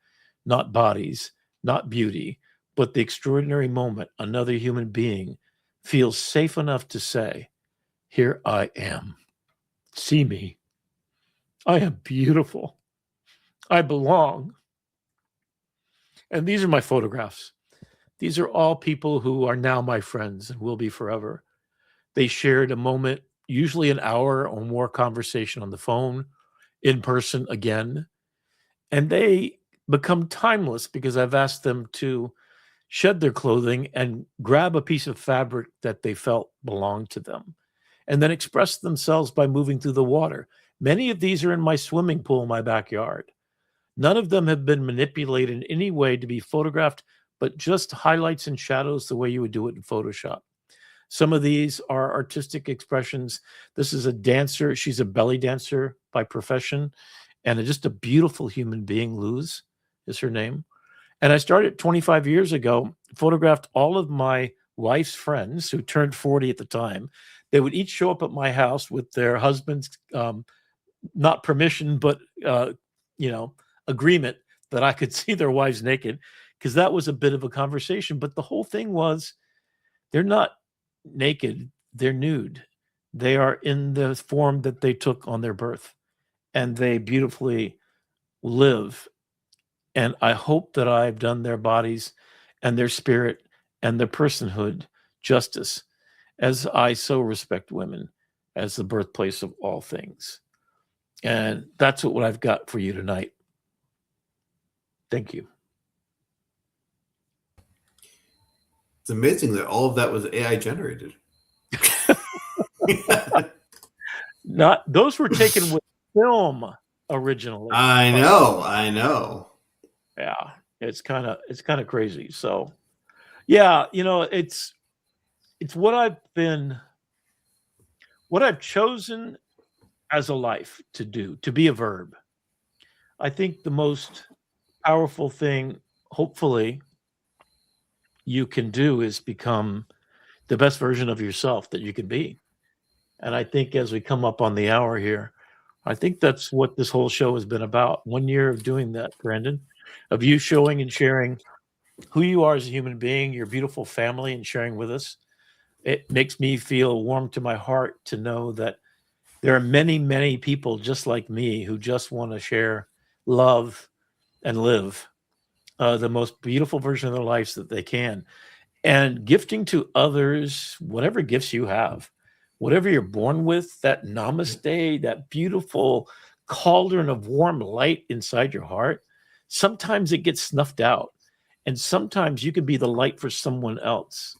Not bodies, not beauty, but the extraordinary moment another human being feels safe enough to say, here I am. See me. I am beautiful. I belong. And these are my photographs. These are all people who are now my friends and will be forever. They shared a moment, usually an hour or more conversation on the phone, in person again. And they become timeless because I've asked them to shed their clothing and grab a piece of fabric that they felt belonged to them, and then express themselves by moving through the water. Many of these are in my swimming pool in my backyard. None of them have been manipulated in any way to be photographed, but just highlights and shadows the way you would do it in Photoshop. Some of these are artistic expressions. This is a dancer. She's a belly dancer by profession, and just a beautiful human being. Luz is her name. And I started 25 years ago, photographed all of my wife's friends who turned 40 at the time. They would each show up at my house with their husband's, not permission, but, agreement that I could see their wives naked, because that was a bit of a conversation. But the whole thing was, they're not naked, they're nude. They are in the form that they took on their birth, and they beautifully live. And I hope that I've done their bodies and their spirit and their personhood justice, as I so respect women as the birthplace of all things. And that's what I've got for you tonight. Thank you. It's amazing that all of that was AI generated. Those were taken with film originally. I know. Yeah, it's kind of crazy. So, yeah, it's what I've chosen as a life to do, to be a verb. I think the most powerful thing, hopefully, you can do is become the best version of yourself that you can be. And I think as we come up on the hour here, I think that's what this whole show has been about. 1 year of doing that, Brandon, of you showing and sharing who you are as a human being, your beautiful family, and sharing with us. It makes me feel warm to my heart to know that there are many, many people just like me who just want to share love and live the most beautiful version of their lives that they can. And gifting to others, whatever gifts you have, whatever you're born with, that namaste, that beautiful cauldron of warm light inside your heart, sometimes it gets snuffed out. And sometimes you can be the light for someone else.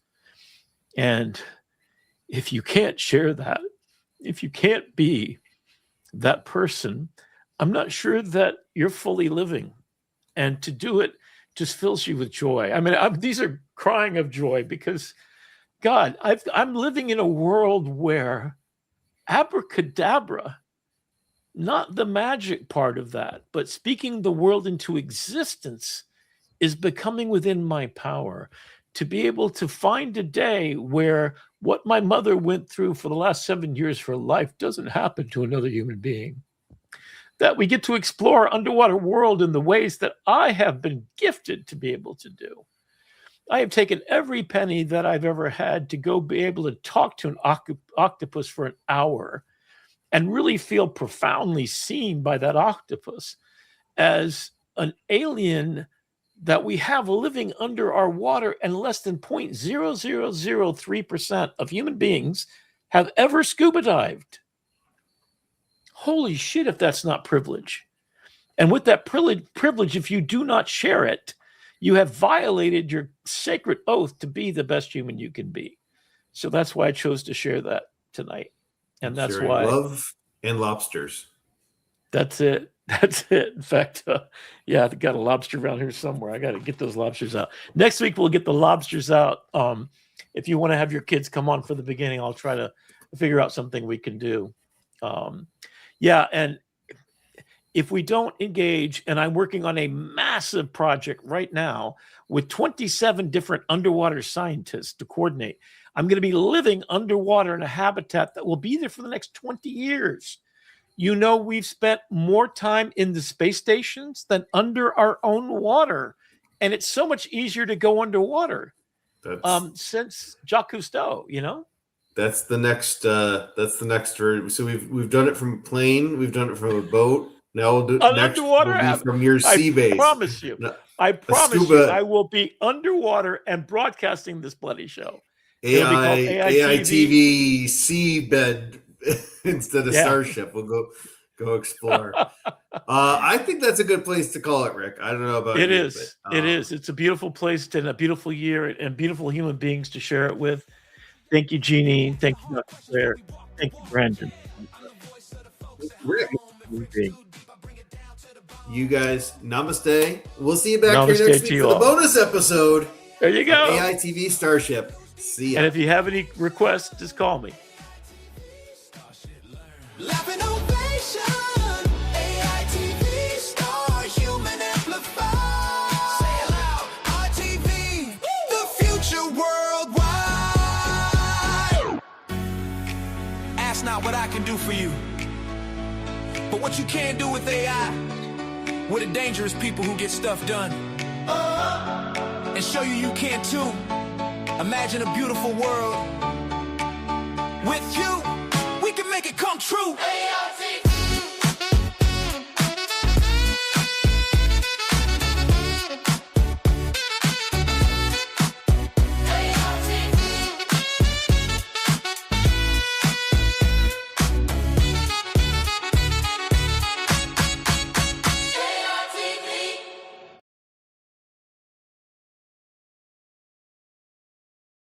And if you can't share that, if you can't be that person, I'm not sure that you're fully living. And to do it just fills you with joy. I mean, these are crying of joy because, God, I'm living in a world where Abracadabra not the magic part of that, but speaking the world into existence is becoming within my power. To be able to find a day where what my mother went through for the last 7 years of her life doesn't happen to another human being. That we get to explore our underwater world in the ways that I have been gifted to be able to do. I have taken every penny that I've ever had to go be able to talk to an octopus for an hour and really feel profoundly seen by that octopus as an alien that we have living under our water, and less than 0.0003% of human beings have ever scuba dived. Holy shit, if that's not privilege. And with that privilege, if you do not share it, you have violated your sacred oath to be the best human you can be. So that's why I chose to share that tonight. And that's why love and lobsters. That's it. That's it. In fact, yeah, I've got a lobster around here somewhere. I got to get those lobsters out. Next week, we'll get the lobsters out. If you want to have your kids come on for the beginning, I'll try to figure out something we can do. Yeah, and if we don't engage, and I'm working on a massive project right now with 27 different underwater scientists to coordinate. I'm going to be living underwater in a habitat that will be there for the next 20 years. You know, we've spent more time in the space stations than under our own water. And it's so much easier to go underwater since Jacques Cousteau, you know? That's the next so we've done it from a plane, we've done it from a boat. Now we'll do next underwater from your sea base. I promise you, I will be underwater and broadcasting this bloody show. AITV seabed instead of Starship. We'll go explore. I think that's a good place to call it, Rick. I don't know about it. You, is. It is. It's a beautiful place and a beautiful year and beautiful human beings to share it with. Thank you, Jeannie. Thank you, Dr. Claire. Thank you, Brandon. You guys, namaste. We'll see you back here next week for the bonus episode. There you go. AITV Starship. See ya. And if you have any requests, just call me. AITV Star, human amplified. Say it loud. RTV, the future worldwide. Ask not what I can do for you, but what you can do with AI. We're the dangerous people who get stuff done. And show you you can too. Imagine a beautiful world. With you, we can make it come true. AITV.